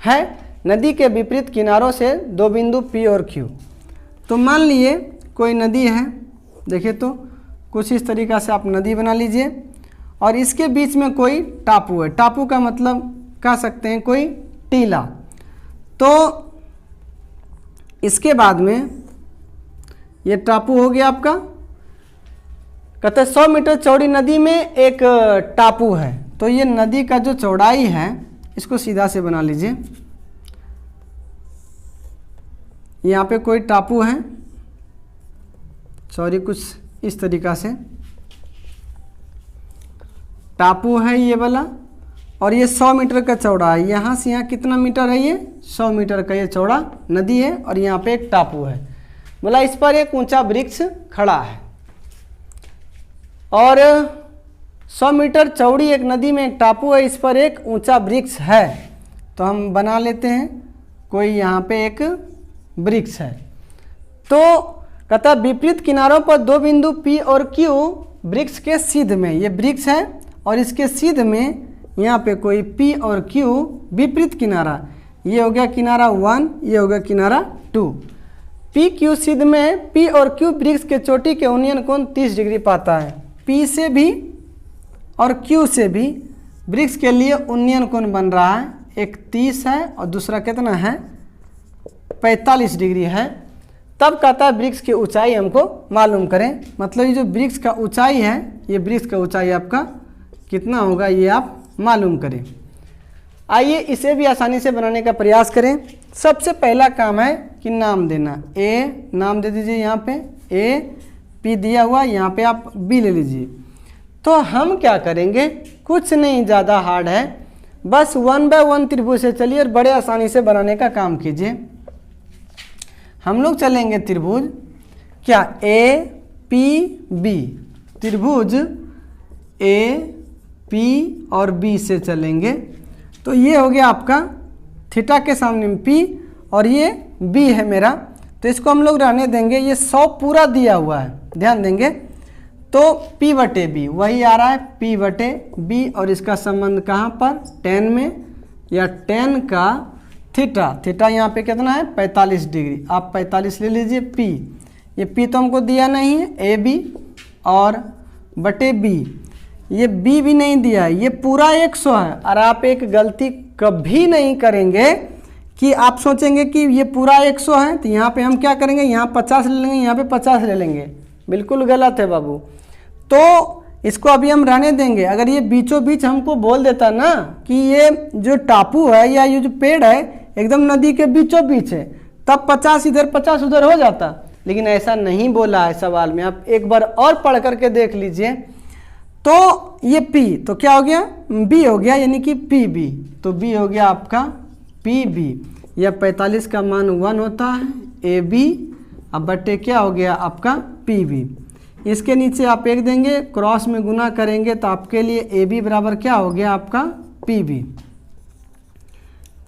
A: है, नदी के विपरीत किनारों से 2 बिंदु P और Q। तो मान लिए कोई नदी है, देखिए तो कुछ इस तरीक़ा से आप नदी बना लीजिए, और इसके बीच में कोई टापू है। टापू का मतलब कह सकते हैं कोई टीला। तो इसके बाद में ये टापू हो गया आपका, कहते हैं 100 मीटर चौड़ी नदी में एक टापू है। तो ये नदी का जो चौड़ाई है इसको सीधा से बना लीजिए। यहाँ पे कोई टापू है, सॉरी कुछ इस तरीक़ा से टापू है ये वाला, और ये 100 मीटर का चौड़ा है। यहाँ से यहाँ कितना मीटर है, ये 100 मीटर का ये चौड़ा नदी है, और यहाँ पे एक टापू है। बोला इस पर एक ऊंचा वृक्ष खड़ा है, और 100 मीटर चौड़ी एक नदी में एक टापू है, इस पर एक ऊंचा वृक्ष है। तो हम बना लेते हैं कोई यहाँ पे एक वृक्ष है। तो कहता विपरीत किनारों पर 2 बिंदु P और Q वृक्ष के सीध में, ये वृक्ष है और इसके सीध में यहाँ पे कोई P और Q विपरीत किनारा, ये हो गया किनारा 1, ये हो गया किनारा 2। P Q सीध में P और Q वृक्ष के चोटी के उन्नयन कोण 30 डिग्री पाता है। P से भी और Q से भी वृक्ष के लिए उन्नयन कोण बन रहा है, एक 30 है और दूसरा कितना है 45 डिग्री है। तब कहता है वृक्ष की ऊंचाई हमको मालूम करें। मतलब ये जो वृक्ष का ऊंचाई है, ये वृक्ष का ऊंचाई आपका कितना होगा ये आप मालूम करें। आइए इसे भी आसानी से बनाने का प्रयास करें। सबसे पहला काम है कि नाम देना। ए नाम दे दीजिए, यहाँ पे ए, पी दिया हुआ, यहाँ पे आप बी ले लीजिए। तो हम क्या करेंगे, कुछ नहीं ज़्यादा हार्ड है, बस 1 बाय 1 त्रिभुज से चलिए और बड़े आसानी से बनाने का काम कीजिए। हम लोग चलेंगे त्रिभुज क्या ए पी बी, त्रिभुज ए पी और बी से चलेंगे। तो ये हो गया आपका थीटा के सामने में P और ये B है मेरा, तो इसको हम लोग रहने देंगे। ये 100 पूरा दिया हुआ है, ध्यान देंगे। तो P बटे B वही आ रहा है, P बटे B, और इसका संबंध कहाँ पर, tan में, या tan का थीटा, थीटा यहाँ पे कितना है 45 डिग्री, आप 45 ले लीजिए। P, ये P तो हमको दिया नहीं है, AB और बटे B, ये B भी नहीं दिया है, ये पूरा 100 है। और आप एक गलती कभी नहीं करेंगे कि आप सोचेंगे कि ये पूरा 100 है तो यहाँ पे हम क्या करेंगे, यहाँ 50 ले लेंगे, यहाँ पे 50 ले लेंगे, बिल्कुल गलत है बाबू। तो इसको अभी हम रहने देंगे। अगर ये बीचों बीच हमको बोल देता ना कि ये जो टापू है या ये जो पेड़ है एकदम नदी के बीचों बीच है, तब 50 इधर 50 उधर हो जाता, लेकिन ऐसा नहीं बोला है सवाल में। आप एक बार और पढ़ करके देख लीजिए। तो ये P तो क्या हो गया, B हो गया, यानी कि PB, तो B हो गया आपका PB। यह 45 का मान 1 होता है, AB, अब बटे क्या हो गया आपका PB। इसके नीचे आप एक देंगे, क्रॉस में गुना करेंगे तो आपके लिए AB बराबर क्या हो गया आपका PB।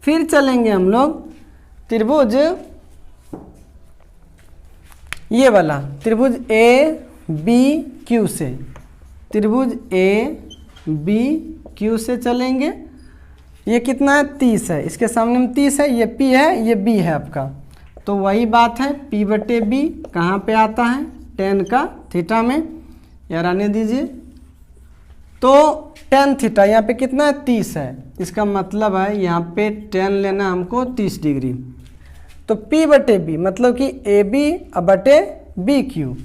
A: फिर चलेंगे हम लोग त्रिभुज ये वाला, त्रिभुज ABQ से, त्रिभुज ABQ से चलेंगे। ये कितना है 30 है, इसके सामने में 30 है, ये P है, ये B है आपका। तो वही बात है, P बटे B कहाँ पे आता है, tan का थीटा में, यार आने दीजिए। तो tan थीटा यहाँ पे कितना है, 30 है। इसका मतलब है यहाँ पे tan लेना हमको 30 डिग्री। तो P बटे B मतलब कि AB अब बटे BQ,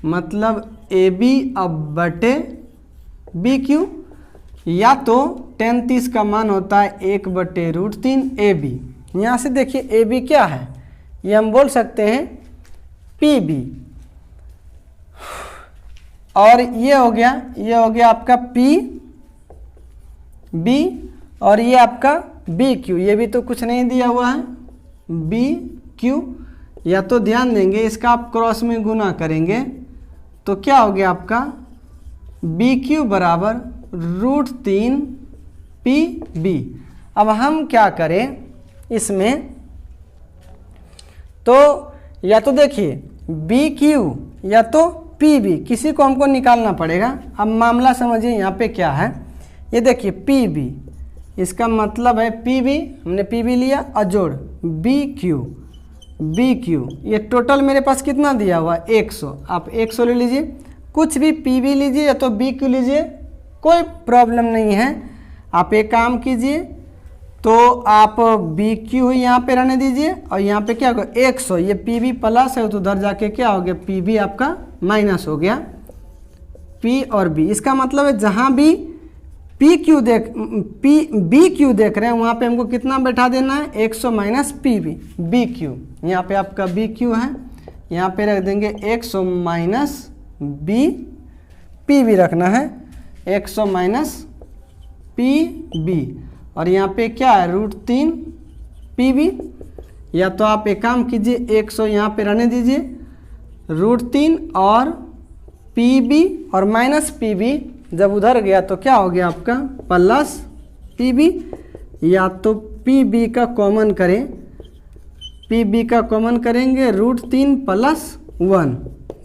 A: मतलब AB अब बटे BQ, या तो tan 30 का मान होता है 1 बटे √3 AB। यहाँ से देखिए AB क्या है, ये हम बोल सकते हैं PB, और ये हो गया आपका PB, और ये आपका BQ, ये भी तो कुछ नहीं दिया हुआ है BQ। या तो ध्यान देंगे इसका आप क्रॉस में गुना करेंगे तो क्या हो गया आपका BQ बराबर √3 PB। अब हम क्या करें इसमें, तो या तो देखिए BQ या तो PB, किसी को हमको निकालना पड़ेगा। अब मामला समझिए यहाँ पे क्या है, ये देखिए PB, इसका मतलब है PB, हमने PB लिया और जोड़ BQ, ये टोटल मेरे पास कितना दिया हुआ है 100। आप 100 ले लीजिए, कुछ भी PB लीजिए या तो BQ लीजिए, कोई प्रॉब्लम नहीं है। आप एक काम कीजिए, तो आप BQ यहाँ पे रहने दीजिए और यहाँ पे क्या होगा 100, ये PB प्लस है तो उधर जाके क्या हो गया PB आपका माइनस हो गया, P और B। इसका मतलब है जहाँ भी BQ देख रहे हैं वहाँ पे हमको कितना बैठा देना है 100 माइनस PB BQ। यहाँ पे आपका BQ है, यहाँ पे रख देंगे 100 माइनस PB रखना है, 100 माइनस PB, और यहाँ पे क्या है √3 PB। या तो आप एक काम कीजिए 100 यहाँ पे रहने दीजिए, √3 और PB और माइनस PB जब उधर गया तो क्या हो गया आपका प्लस PB। या तो PB का कॉमन करें, PB का कॉमन करेंगे √3 + 1,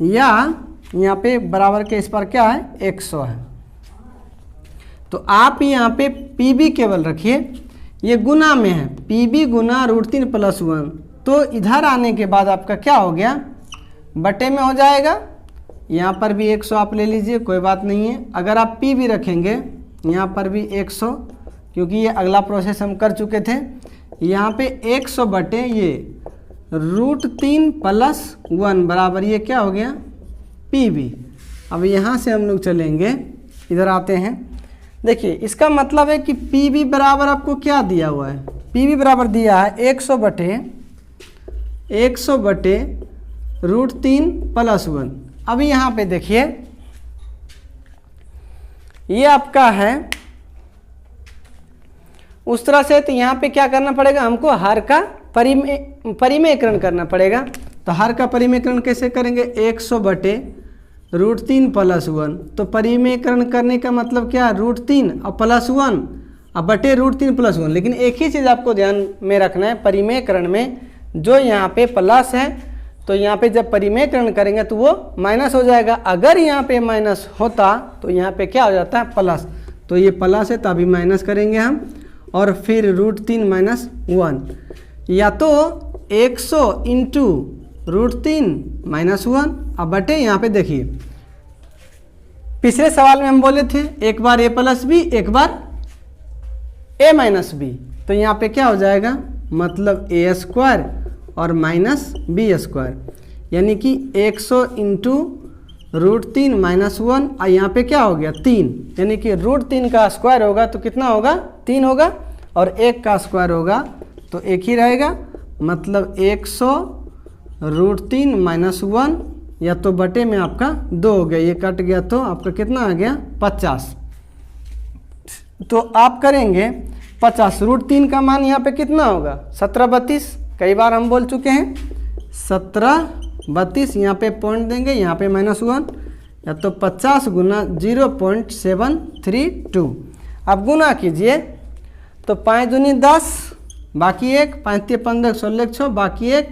A: या यहाँ पे बराबर के इस पर क्या है 100 है। तो आप यहाँ पे PB केवल रखिए, ये गुना में है PB गुना √3 + 1, तो इधर आने के बाद आपका क्या हो गया बटे में हो जाएगा। यहाँ पर भी 100 आप ले लीजिए, कोई बात नहीं है। अगर आप PB रखेंगे यहाँ पर भी 100, क्योंकि ये अगला प्रोसेस हम कर चुके थे। यहाँ पे 100 बटे ये √3 + 1 बराबर ये क्या हो गया PB। अब यहाँ से हम लोग चलेंगे, इधर आते हैं, देखिए इसका मतलब है कि PB बराबर आपको क्या दिया हुआ है, PB बराबर दिया है 100 बटे √3 + 1। अभी यहाँ पे देखिए ये आपका है उस तरह से, तो यहाँ पे क्या करना पड़ेगा हमको हर का परिमेयकरण करना पड़ेगा। तो हर का परिमेयकरण कैसे करेंगे 100 बटे √3 + 1, तो परिमेयकरण करने का मतलब क्या √3 और +1 और बटे √3 + 1। लेकिन एक ही चीज़ आपको ध्यान में रखना है, परिमेयकरण में जो यहाँ पे प्लस है तो यहाँ पे जब परिमेयकरण करेंगे तो वो माइनस हो जाएगा। अगर यहाँ पे माइनस होता तो यहाँ पे क्या हो जाता है प्लस, तो ये प्लस है तो अभी माइनस करेंगे हम, और फिर √3 - 1, या तो 100 × √3 - 1। अब बटे यहाँ पे देखिए पिछले सवाल में हम बोले थे एक बार A + B एक बार A - B, तो यहाँ पे क्या हो जाएगा मतलब A² और -B², यानी कि 100 × √3 - 1, और यहाँ पे क्या हो गया 3, यानी कि √3 का स्क्वायर होगा तो कितना होगा 3 होगा, और 1 का स्क्वायर होगा तो 1 ही रहेगा, मतलब 100 √3 - 1, या तो बटे में आपका 2 हो गया, ये कट गया तो आपका कितना आ गया 50। तो आप करेंगे 50, √3 का मान यहाँ पे कितना होगा 1732, कई बार हम बोल चुके हैं 1732, यहाँ पे पॉइंट देंगे, यहाँ पे -1, या तो 50 गुना 0.732। अब गुना कीजिए तो 5 दूनी 10, बाकी 1, 5 × 15 16 6, बाकी 1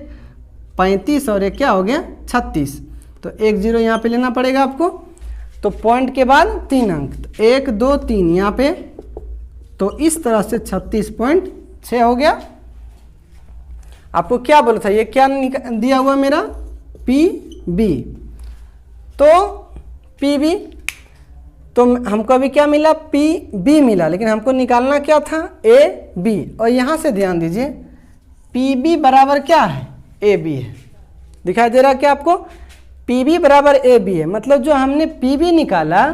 A: 35, और 1 क्या हो गया 36, तो 1 0 यहाँ पे लेना पड़ेगा आपको। तो पॉइंट के बाद 3 अंक, 1 2 3 यहाँ पे, तो इस तरह से 36.6 हो गया। आपको क्या बोला था, ये क्या दिया हुआ मेरा PB, तो PB, तो हमको अभी क्या मिला PB मिला, लेकिन हमको निकालना क्या था AB, और यहाँ से ध्यान दीजिए PB बराबर क्या है AB है, दिखाई दे रहा है क्या आपको, PB बराबर AB है, मतलब जो हमने PB निकाला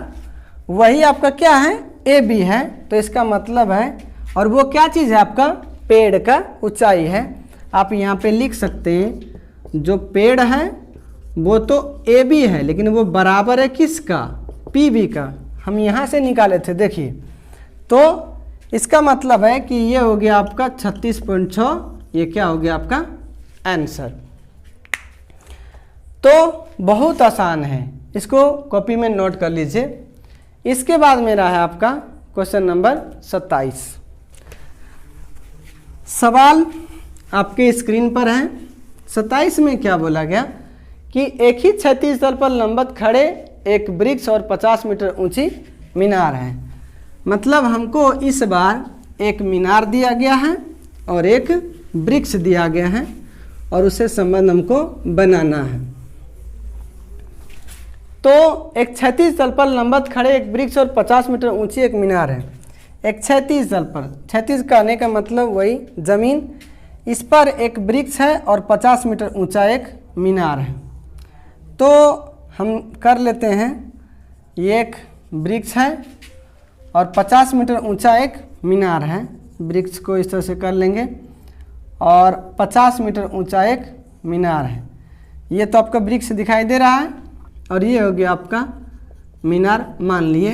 A: वही आपका क्या है AB है, तो इसका मतलब है, और वो क्या चीज़ है आपका पेड़ का ऊंचाई है। आप यहाँ पे लिख सकते हैं जो पेड़ है वो तो AB है, लेकिन वो बराबर है किसका PB का, हम यहाँ से निकाले थे देखिए, तो इसका मतलब है कि ये हो गया आपका 36.6, ये क्या हो गया आपका आंसर। तो बहुत आसान है, इसको कॉपी में नोट कर लीजिए। इसके बाद मेरा है आपका क्वेश्चन नंबर 27। सवाल आपके स्क्रीन पर है। 27 में क्या बोला गया कि एक ही क्षैतिज तल पर लंबवत खड़े एक वृक्ष और 50 मीटर ऊंची मीनार है। मतलब हमको इस बार एक मीनार दिया गया है और एक वृक्ष दिया गया है और उससे संबंध हमको बनाना है। तो एक क्षैतिज तल पर लंबवत खड़े एक वृक्ष और 50 मीटर ऊंची एक मीनार है। एक क्षैतिज तल पर, क्षैतिज कहने का मतलब वही जमीन, इस पर एक वृक्ष है और 50 मीटर ऊंचा एक मीनार है। तो हम कर लेते हैं, ये एक वृक्ष है और 50 मीटर ऊंचा एक मीनार है। वृक्ष को इस तरह से कर लेंगे और 50 मीटर ऊंचा एक मीनार है। ये तो आपका वृक्ष दिखाई दे रहा है और ये हो गया आपका मीनार मान लिए,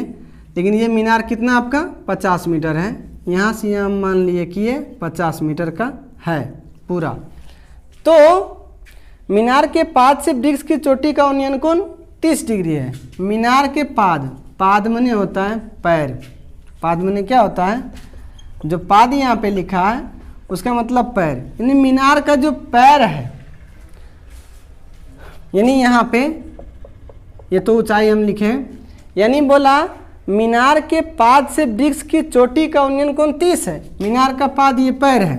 A: लेकिन ये मीनार कितना आपका 50 मीटर है। यहाँ से यहाँ मान लिए कि ये 50 मीटर का है पूरा। तो मीनार के पाद से वृक्ष की चोटी का उन्नयन कोण 30 डिग्री है। मीनार के पाद, पाद मने होता है पैर, पाद मने क्या होता है, जो पाद यहाँ पे लिखा है उसका मतलब पैर, यानी मीनार का जो पैर है, यानी यहाँ पे ये तो ऊंचाई हम लिखे, यानी बोला मीनार के पाद से वृक्ष की चोटी का उन्नयन कोण 30 है। मीनार का पाद ये पैर है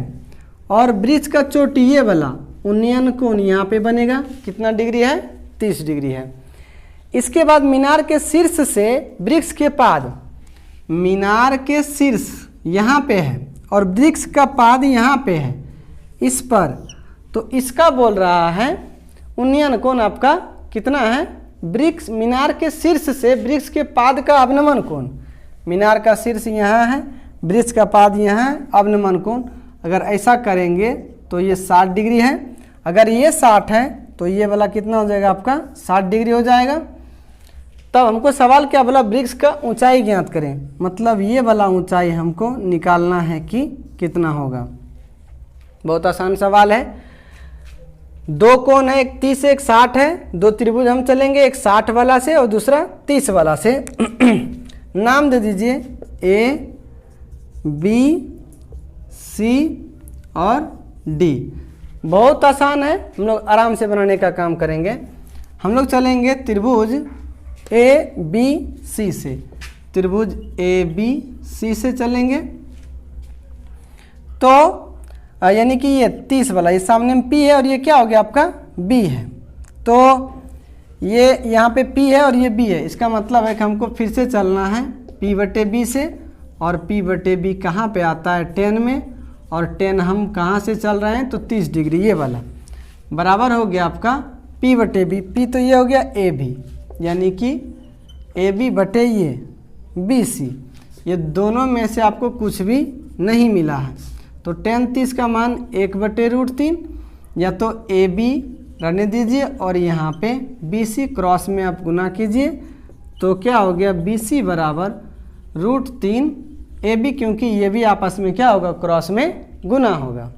A: और वृक्ष का चोटी ये वाला, उन्नयन कोण यहाँ पे बनेगा कितना डिग्री है 30 डिग्री है। इसके बाद मीनार के शीर्ष से वृक्ष के पाद, मीनार के शीर्ष यहाँ पे है और वृक्ष का पाद यहाँ पे है इस पर, तो इसका बोल रहा है उन्नयन कोण आपका कितना है, वृक्ष मीनार के शीर्ष से वृक्ष के पाद का अवनमन कोण, मीनार का शीर्ष यहाँ है वृक्ष का पाद यहाँ है, अवनमन कोण अगर ऐसा करेंगे तो ये 60 डिग्री है। अगर ये 60 है तो ये वाला कितना हो जाएगा आपका 60 डिग्री हो जाएगा। तब हमको सवाल क्या बोला, वृक्ष का ऊंचाई ज्ञात करें, मतलब ये वाला ऊंचाई हमको निकालना है कि कितना होगा। बहुत आसान सवाल है। दो कोण है, एक 30 एक 60 है, दो त्रिभुज हम चलेंगे, एक 60 वाला से और दूसरा 30 वाला से। नाम दे दीजिए A, B, C और D। बहुत आसान है, हम लोग आराम से बनाने का काम करेंगे। हम लोग चलेंगे त्रिभुज ABC से, त्रिभुज ABC से चलेंगे। तो यानी कि ये 30 वाला, ये सामने में P है और ये क्या हो गया आपका B है, तो ये यहाँ पे P है और ये B है। इसका मतलब है कि हमको फिर से चलना है P/B से, और P/B कहाँ पे आता है 10 में, और 10 हम कहाँ से चल रहे हैं तो 30 डिग्री, ये वाला बराबर हो गया आपका P/B। P तो ये हो गया AB, यानी कि AB बटे ये BC, ये दोनों में से आपको कुछ भी नहीं मिला है, तो 10 30 का मान 1/√3, या तो AB रहने दीजिए और यहाँ पे BC क्रॉस में आप गुना कीजिए, तो क्या हो गया BC बराबर √3 AB, क्योंकि ये भी आपस में क्या होगा क्रॉस में गुना होगा।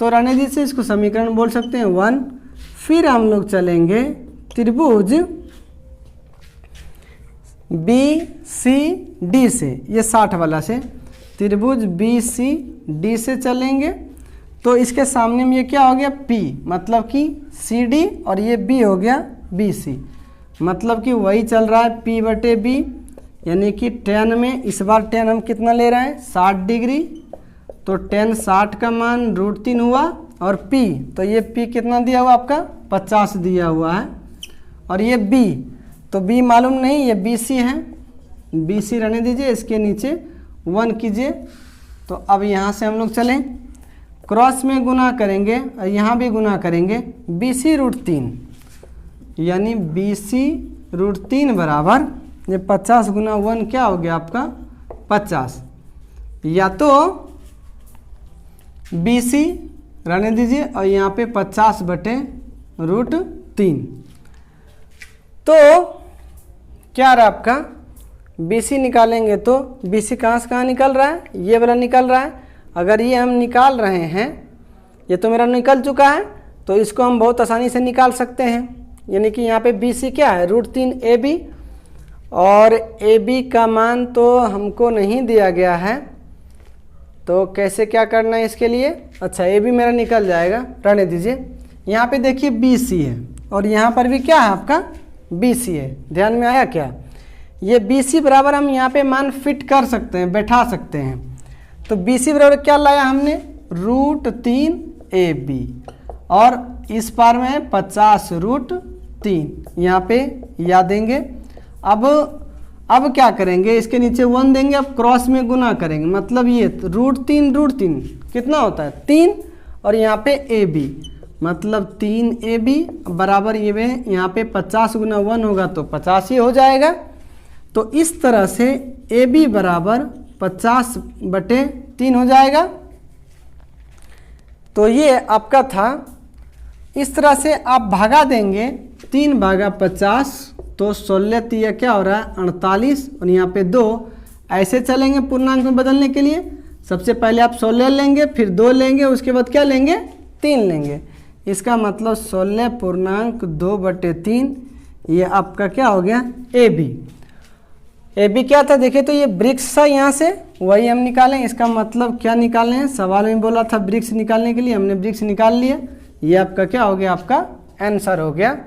A: तो रहने दीजिए, इसको समीकरण बोल सकते हैं 1। फिर हम लोग चलेंगे त्रिभुज BCD से, ये 60 वाला से, त्रिभुज BCD से चलेंगे। तो इसके सामने में ये क्या हो गया P, मतलब कि CD, और ये B हो गया BC, मतलब कि वही चल रहा है P/B, यानी कि 10 में इस बार 10 हम कितना ले रहे हैं 60 डिग्री, तो 10 60 का मान √3 हुआ और P, तो ये P कितना दिया हुआ आपका 50 दिया हुआ है। और ये B, तो B मालूम नहीं, ये BC है, BC रहने दीजिए, इसके नीचे 1 कीजिए। तो अब यहाँ से हम लोग चलें, क्रॉस में गुना करेंगे और यहाँ भी गुना करेंगे, BC√3, यानी BC√3 बराबर ये 50 गुना 1 क्या हो गया आपका 50, या तो BC रहने दीजिए और यहाँ पे 50/√3। तो क्या रहा आपका BC निकालेंगे तो BC कहाँ से कहाँ निकल रहा है, ये वाला निकल रहा है। अगर ये हम निकाल रहे हैं, ये तो मेरा निकल चुका है, तो इसको हम बहुत आसानी से निकाल सकते हैं। यानी कि यहाँ पे BC क्या है √3 AB, और AB का मान तो हमको नहीं दिया गया है, तो कैसे क्या करना है इसके लिए। अच्छा AB मेरा निकल जाएगा, रहने दीजिए। यहाँ पे देखिए BC है और यहाँ पर भी क्या है आपका BC है, ध्यान में आया क्या। ये BC बराबर हम यहाँ पे मान फिट कर सकते हैं, बैठा सकते हैं। तो BC बराबर क्या लाया हमने √3 AB, और इस पार में 50√3 यहाँ पे याद देंगे। अब क्या करेंगे, इसके नीचे 1 देंगे, अब क्रॉस में गुना करेंगे, मतलब ये √3 कितना होता है 3, और यहाँ पे AB मतलब 3AB बराबर ये में यहाँ पे 50 गुना 1 होगा तो 50 ही हो जाएगा। तो इस तरह से AB बराबर 50/3 हो जाएगा। तो ये आपका था। इस तरह से आप भागा देंगे 3/50, तो 16 3 क्या हो रहा है 48, और यहाँ पे 2। ऐसे चलेंगे पूर्णांक में बदलने के लिए, सबसे पहले आप 16 लेंगे, फिर 2 लेंगे, उसके बाद क्या लेंगे 3 लेंगे। इसका मतलब 16.2/3, ये आपका क्या हो गया AB। AB क्या था देखिए, तो ये वृक्ष था, यहाँ से वही हम निकालें। इसका मतलब क्या निकालें हैं, सवाल में बोला था वृक्ष निकालने के लिए, हमने वृक्ष निकाल लिया। ये आपका क्या हो गया, आपका आंसर हो गया